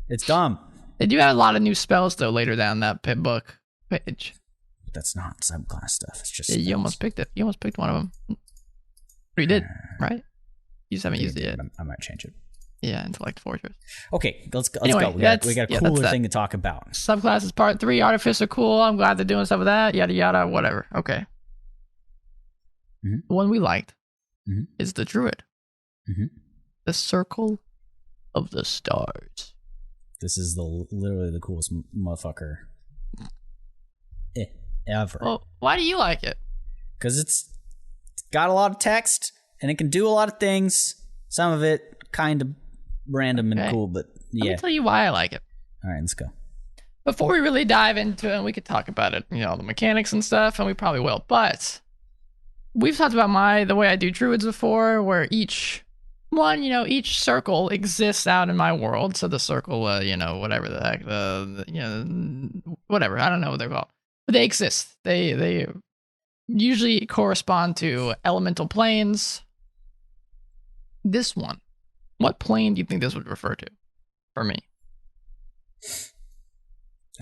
It's dumb.
They do have a lot of new spells, though, later down that book page.
But that's not subclass stuff. It's just
you almost picked it. You almost picked one of them. Or you did, right? You just haven't used it yet.
I might change it.
Yeah, Intellect Fortress.
Okay, let's go. We got a cooler thing to talk about.
Subclasses part 3. Artificer, cool. I'm glad they're doing stuff with that. Yada, yada, whatever. Okay. Mm-hmm. The one we liked is the Druid. Mm-hmm. The Circle of the Stars.
This is literally the coolest motherfucker ever.
Well, why do you like it?
Because it's got a lot of text and it can do a lot of things. Some of it kind of random and cool, but yeah.
Let me tell you why I like it.
All right, let's go.
Before we really dive into it, and we could talk about it, the mechanics and stuff, and we probably will. But we've talked about the way I do druids before, where each circle exists out in my world. So the circle, whatever the heck, whatever, I don't know what they're called, but they exist. They usually correspond to elemental planes. This one, what plane do you think this would refer to for me?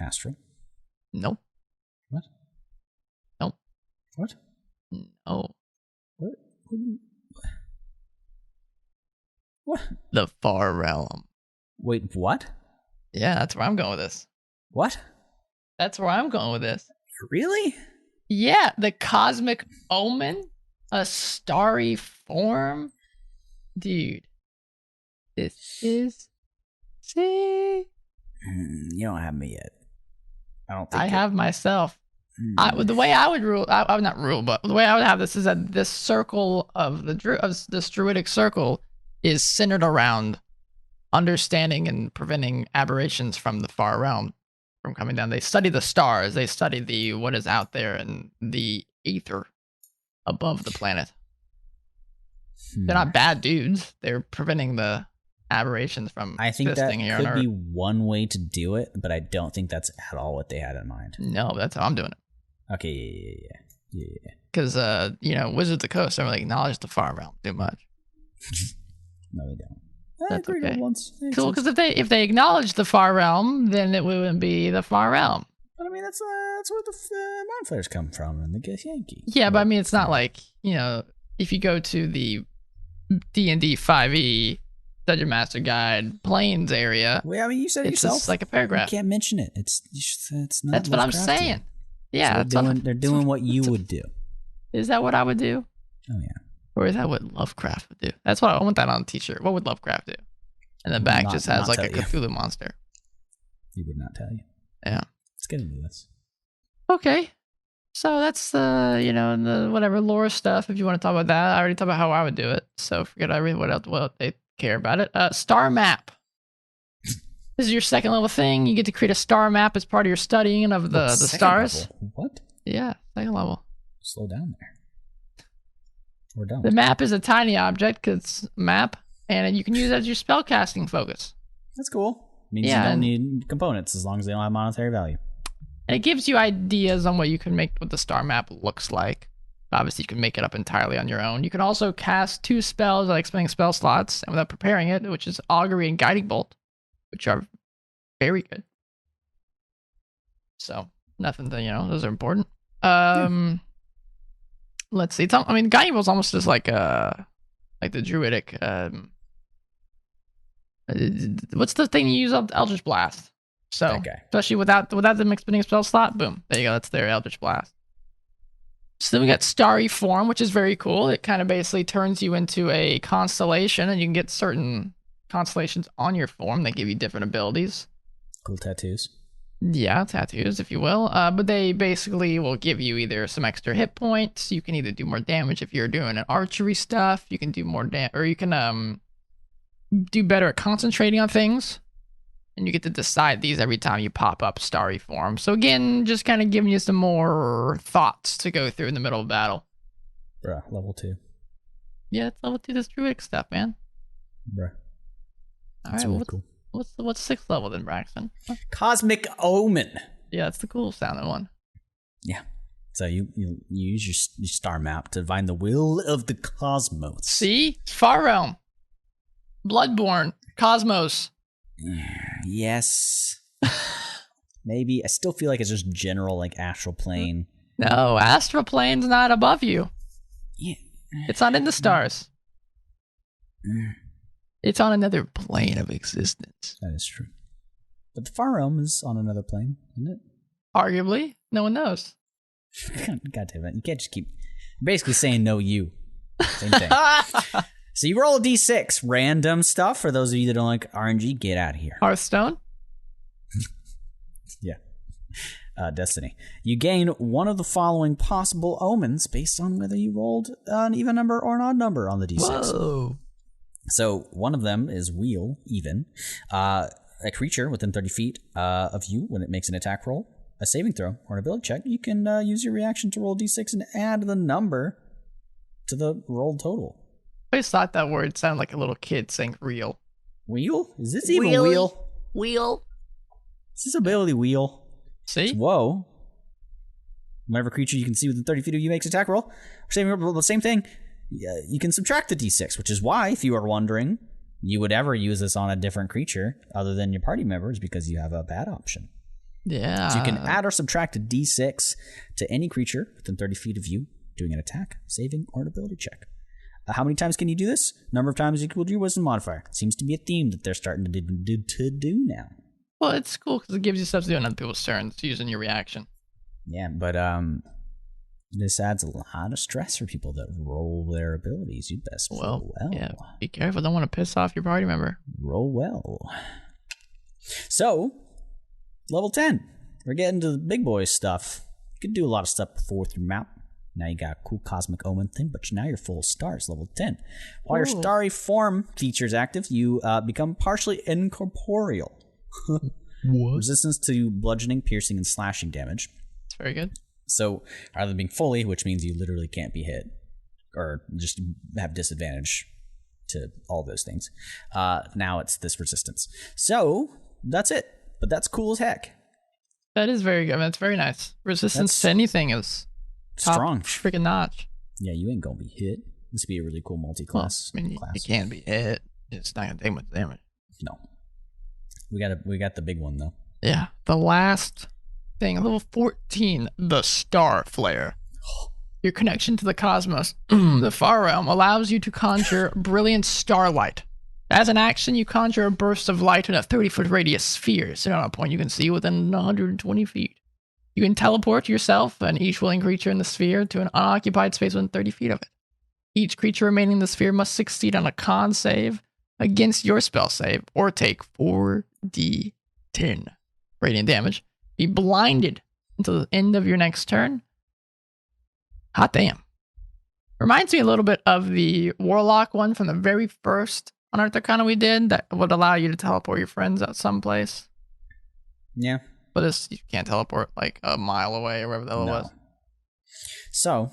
Astral.
Nope.
What?
Nope.
What?
No.
What?
The Far Realm.
Wait, what?
Yeah, that's where I'm going with this.
What?
That's where I'm going with this.
Really?
Yeah, the Cosmic Omen, a starry form. Dude, this is sick.
You don't have me yet. I don't think
I have myself. The way I would rule, I would not rule, but the way I would have this is that this circle of this druidic circle is centered around understanding and preventing aberrations from the far realm from coming down. They study the stars. They study what is out there and the ether above the planet. They're not bad dudes. They're preventing the aberrations from existing here on Earth.
I think that could be one way to do it, but I don't think that's at all what they had in mind.
No, that's how I'm doing it.
Okay, yeah.
because Wizards of the Coast don't really acknowledge the Far Realm too much.
No, they don't.
That's okay. Cool, because if they acknowledge the Far Realm, then it wouldn't be the Far Realm.
But I mean, that's where the Mind Flayers come from, and the Githyanki.
Yeah, but I mean, it's not like if you go to the D&D 5e Dungeon Master Guide Plains area.
Well, I mean, you said it
it's
yourself.
Just like a paragraph.
You can't mention it. It's not.
That's what I'm saying. Yeah,
so they're doing what you would do.
Is that what I would do?
Oh yeah.
Or is that what Lovecraft would do? That's what I want that on a t-shirt. What would Lovecraft do? And the back just has like a Cthulhu monster.
He would not tell you.
Yeah.
Let's get into this.
Okay. So that's the whatever lore stuff. If you want to talk about that, I already talked about how I would do it. So forget what they care about it. Star map. This is your second level thing. You get to create a star map as part of your studying of the stars.
Level? What?
Yeah, second level.
Slow down there. Or don't.
The map is a tiny object because it's a map, and you can use it as your spellcasting focus.
That's cool. Means you don't need components as long as they don't have monetary value.
And it gives you ideas on what you can make, what the star map looks like. Obviously, you can make it up entirely on your own. You can also cast 2 spells, like spending spell slots, and without preparing it, which is Augury and Guiding Bolt, which are very good. So, nothing to, those are important. Let's see. Guiding Bolt's almost just like the druidic. What's the thing you use up Eldritch Blast? So, especially without them spinning a spell slot, boom, there you go. That's their Eldritch Blast. So then we got Starry Form, which is very cool. It kind of basically turns you into a constellation, and you can get certain constellations on your form that give you different abilities.
Cool tattoos.
Yeah, tattoos, if you will. But they basically will give you either some extra hit points. You can either do more damage if you're doing an archery stuff. You can do more damage, or you can do better at concentrating on things. And you get to decide these every time you pop up Starry Form. So again, just kind of giving you some more thoughts to go through in the middle of battle.
Bruh, level 2.
Yeah, it's level 2. This druidic stuff, man.
Bruh.
All right, really cool. What's 6th level then, Braxton?
Cosmic Omen.
Yeah, that's the cool sounding one.
Yeah. So you use your star map to find the will of the cosmos.
See? Far Realm. Bloodborne. Cosmos.
Yes. Maybe. I still feel like it's just general, like, astral plane.
No, astral plane's not above you.
Yeah.
It's not in the stars. It's on another plane of existence.
That is true. But the Far Realm is on another plane, isn't it?
Arguably. No one knows.
God damn it. You can't just keep basically saying no you. Same thing. So you roll a d6, random stuff. For those of you that don't like RNG, get out of here.
Hearthstone?
Yeah. Destiny. You gain one of the following possible omens based on whether you rolled an even number or an odd number on the d6.
Whoa.
So one of them is wheel, even. A creature within 30 feet of you, when it makes an attack roll, a saving throw, or an ability check, you can use your reaction to roll d6 and add the number to the rolled total.
I always thought that word sounded like a little kid saying real.
Wheel? Is this even wheel?
Wheel.
Is this ability wheel?
See?
Whoa. Whenever creature you can see within 30 feet of you makes attack roll, the same thing, you can subtract the d6, which is why, if you are wondering, you would ever use this on a different creature other than your party members because you have a bad option.
Yeah.
So you can add or subtract a d6 to any creature within 30 feet of you doing an attack, saving, or an ability check. How many times can you do this? Number of times equal to your wisdom modifier. Seems to be a theme that they're starting to do now.
Well, it's cool because it gives you stuff to do on other people's turns using your reaction.
Yeah, but this adds a lot of stress for people that roll their abilities. You best roll well.
Yeah, be careful. Don't want to piss off your party member.
Roll well. So, level 10. We're getting to the big boy stuff. You could do a lot of stuff before with your map. Now you got a cool Cosmic Omen thing, but now you're full of stars, level 10. While your Starry Form feature is active, you become partially incorporeal.
What?
Resistance to bludgeoning, piercing, and slashing damage.
It's very good.
So, rather than being fully, which means you literally can't be hit, or just have disadvantage to all those things, now it's this resistance. So, that's it. But that's cool as heck.
That is very good. That's very nice. Resistance to anything is
strong,
freaking notch.
Yeah, you ain't gonna be hit. This would be a really cool multi-class.
Well, I mean, you can be hit. It's not gonna take much damage.
No, we got the big one though.
Yeah, the last thing, level 14, the Star Flare. Your connection to the cosmos, the far realm, allows you to conjure brilliant starlight. As an action, you conjure a burst of light in a 30-foot radius sphere, set on a point you can see within 120 feet. You can teleport yourself and each willing creature in the sphere to an unoccupied space within 30 feet of it. Each creature remaining in the sphere must succeed on a con save against your spell save or take 4d10 radiant damage. Be blinded until the end of your next turn. Hot damn. Reminds me a little bit of the Warlock one from the very first Unearthed Arcana we did that would allow you to teleport your friends out someplace.
Yeah.
But you can't teleport like a mile away or wherever the hell it was.
So,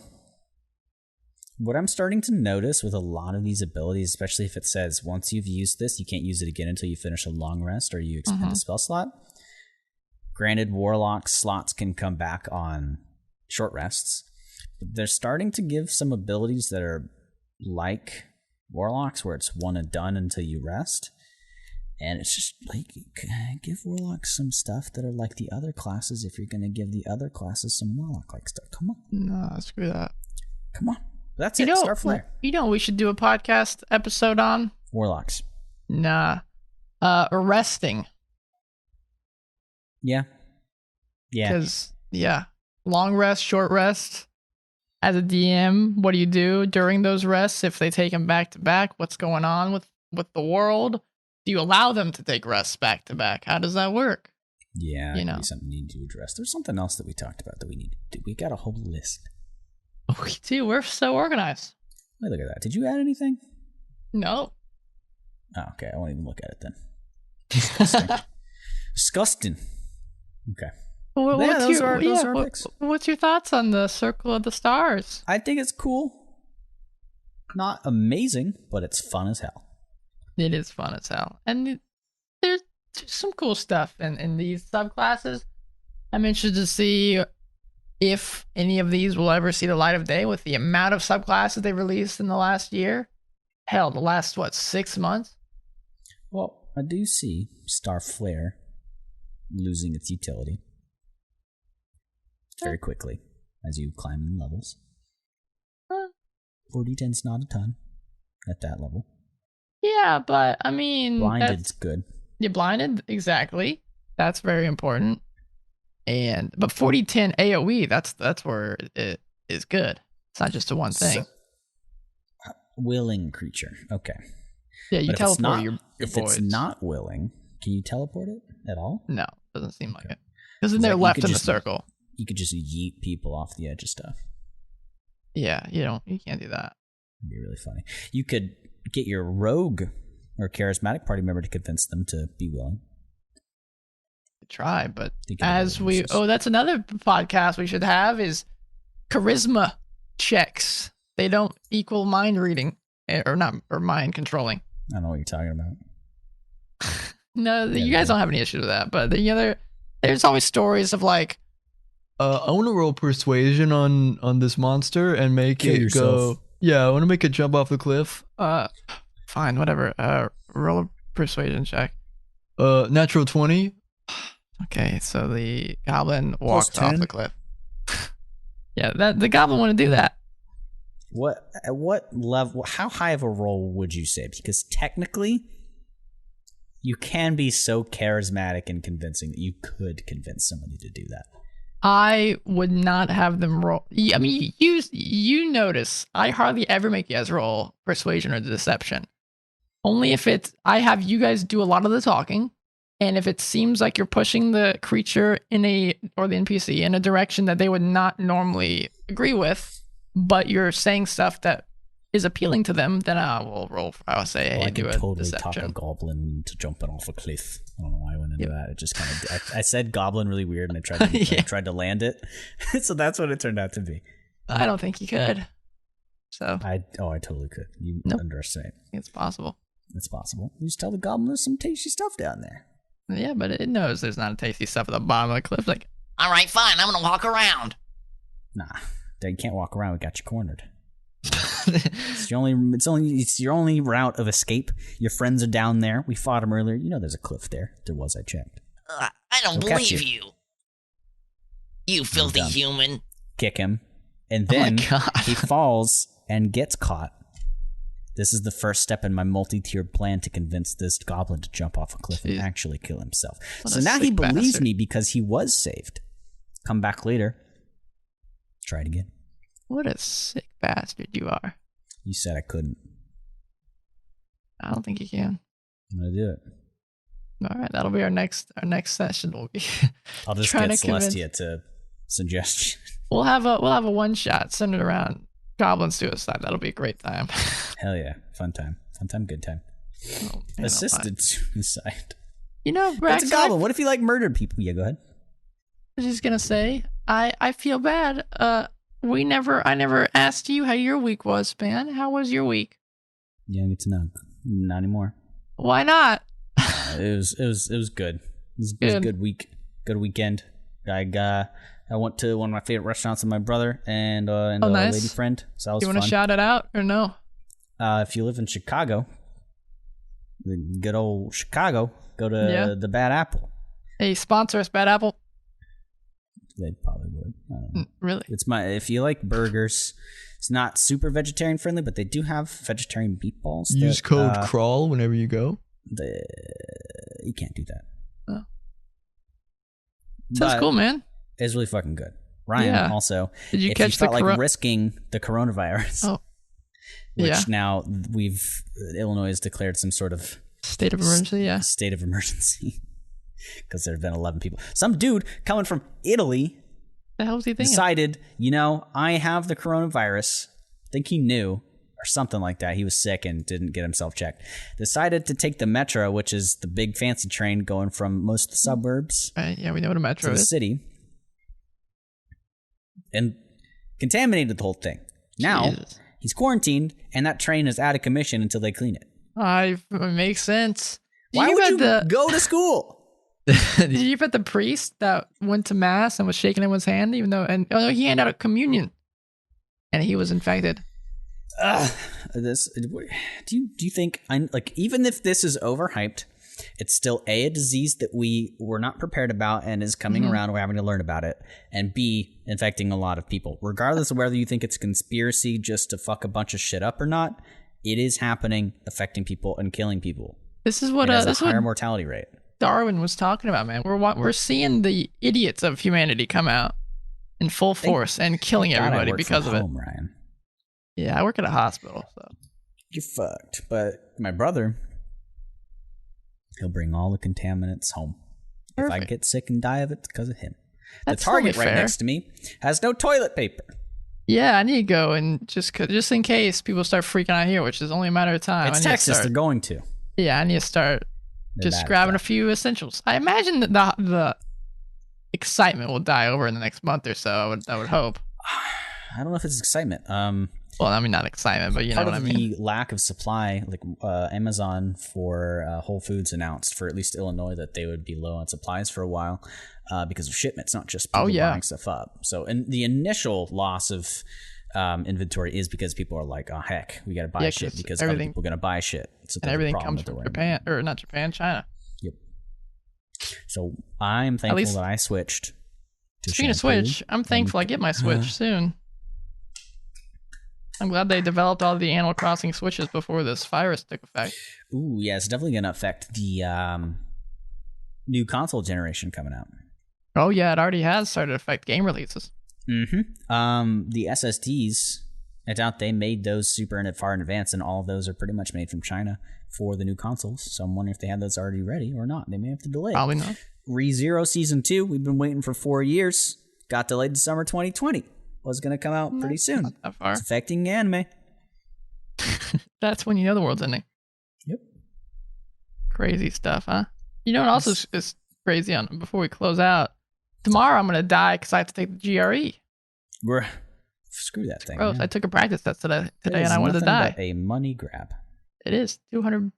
what I'm starting to notice with a lot of these abilities, especially if it says once you've used this, you can't use it again until you finish a long rest or you expend a spell slot. Granted, Warlock slots can come back on short rests. They're starting to give some abilities that are like Warlocks, where it's one and done until you rest. And it's just like, give Warlocks some stuff that are like the other classes if you're going to give the other classes some Warlock-like stuff. Come on.
No, screw that.
Come on. That's it. Star Flare.
You know we should do a podcast episode on?
Warlocks.
Nah. Resting.
Yeah. Yeah.
Because, long rest, short rest. As a DM, what do you do during those rests? If they take them back to back, what's going on with the world? Do you allow them to take rests back to back? How does that work?
Yeah, be something we need to address. There's something else that we talked about that we need to do. We got a whole list.
We do. We're so organized.
Hey, look at that. Did you add anything?
No.
Oh, okay. I won't even look at it then. Disgusting. Disgusting. Okay.
Those are our picks. What's your thoughts on the Circle of the Stars?
I think it's cool. Not amazing, but it's fun as hell.
It is fun as hell. And there's some cool stuff in these subclasses. I'm interested to see if any of these will ever see the light of day with the amount of subclasses they released in the last year. Hell, the last, 6 months?
Well, I do see Star Flare losing its utility very quickly as you climb in levels. 4d10's not a ton at that level.
Yeah, but I mean,
blinded's good.
You're blinded, exactly. That's very important. But 40-10 AOE, that's where it is good. It's not just a one thing.
So, willing creature. Okay.
Yeah, you teleport your
if
voids.
It's not willing, can you teleport it at all?
No, doesn't seem like it. Because then they're left in the circle.
You could just yeet people off the edge of stuff.
Yeah, you can't do that.
It'd be really funny. You could get your rogue or charismatic party member to convince them to be willing.
Try, but that's another podcast we should have is charisma checks. They don't equal mind reading or mind controlling.
I don't know what you're talking about.
No, you guys don't have any issue with that, but there's always stories of like,
I want to roll persuasion on this monster and make
Kill
it
yourself.
go. Yeah, I want to make it jump off the cliff.
Fine, whatever. Roll a persuasion check.
Natural 20.
Okay, so the goblin walks off
10?
the cliff. Yeah, the goblin want to do that.
At what level? How high of a roll would you say? Because technically, you can be so charismatic and convincing that you could convince somebody to do that.
I would not have them roll. I mean, you notice I hardly ever make you guys roll persuasion or deception. Only if I have you guys do a lot of the talking, and if it seems like you're pushing the creature or the NPC in a direction that they would not normally agree with, but you're saying stuff that is appealing to them, then I will roll. I'll say, hey,
I
do
could
a
totally
deception.
talk a goblin to jumping off a cliff. I don't know why I went into that. It just kind of. I said goblin really weird, and I tried to land it, so that's what it turned out to be.
I don't think you could. So
I totally could. You underestimate.
It's possible.
It's possible. You just tell the goblin there's some tasty stuff down there.
Yeah, but it knows there's not a tasty stuff at the bottom of the cliff. Like, all right, fine, I'm gonna walk around.
Nah, You can't walk around. We got you cornered. It's your only route of escape. Your friends are down there. We fought them earlier. You know there's a cliff there. There was. I checked.
I don't believe you. You filthy human.
Kick him. And then he falls and gets caught. This is the first step in my multi-tiered plan to convince this goblin to jump off a cliff and actually kill himself. So now he believes me because he was saved. Come back later. Try it again.
What a sick bastard you are.
You said I couldn't.
I don't think you can.
I'm going to do it.
All right, that'll be our next session. Will be.
I'll just get Celestia to suggest.
We'll have a one shot centered around goblin suicide. That'll be a great time.
Hell yeah, fun time, good time. Oh, assisted suicide.
You know, Brax,
that's a goblin. What if you like murdered people? Yeah, go ahead.
I was just gonna say, I feel bad. I never asked you how your week was, man. How was your week?
You don't get to know. Not anymore.
Why not?
It was good. It was a good week. Good weekend. I went to one of my favorite restaurants with my brother and a
nice.
lady friend. So that was
fun. You want
to
shout it out or no?
If you live in Chicago, the good old Chicago, go to the Bad Apple.
Hey, sponsor us, Bad Apple.
They probably would. I don't know.
Really?
If you like burgers, it's not super vegetarian friendly, but they do have vegetarian meatballs.
Use code CRAWL whenever you go.
You can't do that.
Oh. Sounds cool, man.
It's really fucking good. Ryan, also,
did you catch
felt like risking the coronavirus?
Oh,
which now Illinois has declared some sort of
state of emergency. Yeah,
state of emergency because there have been 11 people. Some dude coming from Italy.
The hell was he thinking?
Decided, I have the coronavirus. I think he knew. Or something like that. He was sick and didn't get himself checked. Decided to take the metro, which is the big fancy train going from most of the suburbs.
Yeah, we know what a metro
to
is.
The city. And contaminated the whole thing. Now, he's quarantined, and that train is out of commission until they clean it.
It makes sense.
Why would you go to school?
Did you bet the priest that went to mass and was shaking everyone's hand, even though he handed out a communion, and he was infected?
Do you think even if this is overhyped, it's still a disease that we were not prepared about and is coming around. We're having to learn about it, and B, infecting a lot of people. Regardless of whether you think it's a conspiracy just to fuck a bunch of shit up or not, it is happening, affecting people and killing people.
This is what
a higher mortality rate.
Darwin was talking about, man. We're seeing the idiots of humanity come out in full force and killing everybody because of it.
Ryan.
Yeah, I work at a hospital, so
you're fucked. But my brother, he'll bring all the contaminants home. Perfect. If I get sick and die of it, it's because of him.
That's
the Target right next to me has no toilet paper.
Yeah, I need to go and just in case people start freaking out here, which is only a matter of time.
It's Texas; they're going to.
Yeah, I need to start just grabbing a few essentials. I imagine that the excitement will die over in the next month or so. I would hope.
I don't know if it's excitement.
Well, I mean, not excitement, but you know what I mean.
Part of the lack of supply, Amazon for Whole Foods announced for at least Illinois that they would be low on supplies for a while because of shipments, not just people buying stuff up. So, and the initial loss of inventory is because people are like, oh, heck, we got to buy shit because other people are going to buy shit. So
and everything comes from Japan, or not Japan, China.
Yep. So I'm thankful that I switched to
Speaking of Switch, I'm thankful I get my Switch soon. I'm glad they developed all the Animal Crossing Switches before this virus took effect.
Ooh, yeah, it's definitely going to affect the new console generation coming out.
Oh, yeah, it already has started to affect game releases.
Mm-hmm. The SSDs, I doubt they made those super far in advance, and all of those are pretty much made from China for the new consoles. So I'm wondering if they had those already ready or not. They may have to delay.
Probably not.
ReZero Season 2, we've been waiting for 4 years. Got delayed to summer 2020. Was going to come out pretty soon.
Not that far.
It's affecting anime.
That's when you know the world's ending.
Yep.
Crazy stuff, huh? You know what else is crazy before we close out? Tomorrow I'm going to die because I have to take the GRE.
Screw that thing.
Gross. I took a practice test today and I wanted to die.
But a money grab.
It is $220,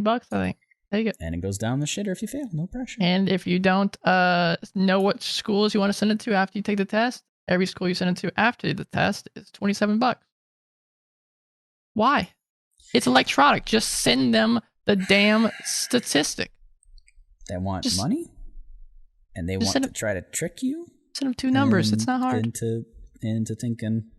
I think. Take it.
And it goes down the shitter if you fail. No pressure.
And if you don't know what schools you want to send it to after you take the test, every school you send it to after the test is $27. Why? It's electronic. Just send them the damn statistic.
They want money, and they want to try to trick you.
Send them 2 numbers. It's not hard.
Into thinking,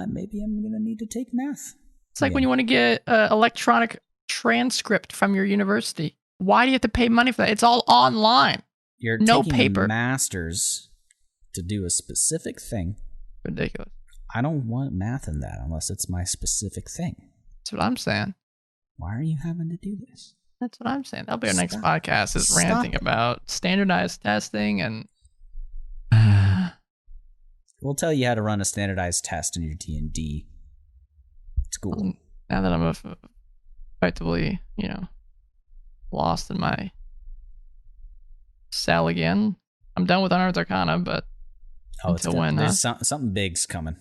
maybe I'm gonna need to take math.
It's like when you want to get an electronic transcript from your university. Why do you have to pay money for that? It's all online.
You're
no
taking
paper.
A master's to do a specific thing.
Ridiculous.
I don't want math in that unless it's my specific thing.
That's what I'm saying.
Why are you having to do this?
That's what I'm saying. That'll be our next podcast, is ranting about standardized testing and...
We'll tell you how to run a standardized test in your D&D school.
Now that I'm effectively, lost in my cell again, I'm done with Unearthed Arcana, but until when?
There's something big's coming.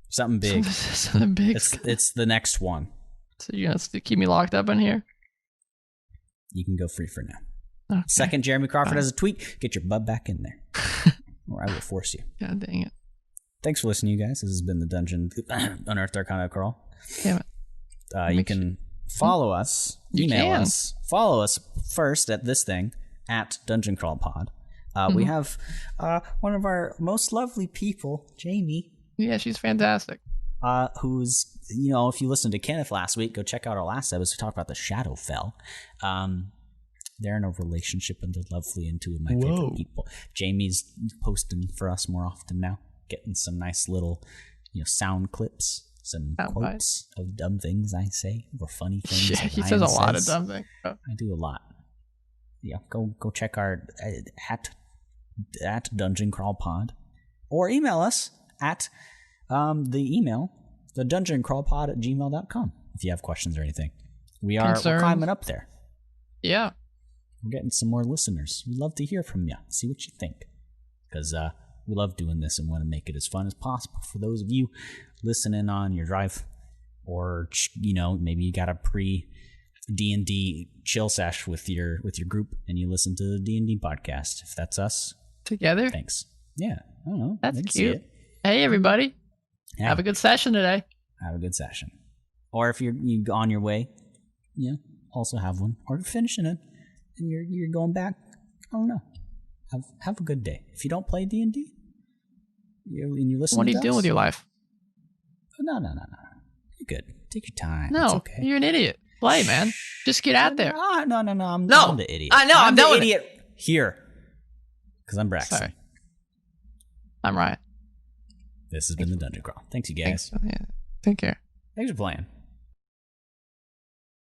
Something big.
Something big.
It's the next one.
So you're going to keep me locked up in here?
You can go free for now.
Okay.
Second, Jeremy Crawford has a tweet. Get your butt back in there, or I will force you.
God dang it.
Thanks for listening, you guys. This has been the Dungeon Unearthed Arcana Crawl.
Damn it.
You can follow us, email us, follow us first at this thing, at Dungeon Crawl Pod. We have one of our most lovely people, Jamie.
Yeah, she's fantastic.
Who's, if you listened to Kenneth last week, go check out our last episode. We talked about the Shadowfell. They're in a relationship and they're lovely and two of my favorite people. Jamie's posting for us more often now, getting some nice little, sound clips, some quotes of dumb things I say or funny things.
Yeah, he says a lot of dumb things.
I do a lot. Yeah, go check our at Dungeon Crawl Pod, or email us at the dungeoncrawlpod@gmail.com if you have questions or anything. We're climbing up there.
Yeah.
We're getting some more listeners. We'd love to hear from you. See what you think. Because we love doing this and want to make it as fun as possible for those of you listening on your drive. Or, maybe you got a pre-D&D chill sesh with your group and you listen to the D&D podcast. If that's us.
Together?
Thanks. Yeah. I don't know.
That's cute. Hey, everybody. Yeah. Have a good session today.
Have a good session. Or if you're on your way, also have one. Or finishing it and you're going back. I don't know. Have a good day. If you don't play D&D, and you listen.
What are you doing with your life?
No. You're good. Take your time.
No,
it's okay.
You're an idiot. Play, man. Just get out there.
No. I'm the idiot.
I know. I'm
the
done
idiot here. Because I'm Braxton.
Sorry. I'm Ryan.
This has been the Dungeon Crawl. Thanks, you guys.
Thanks. Yeah. Take care.
Thanks for playing.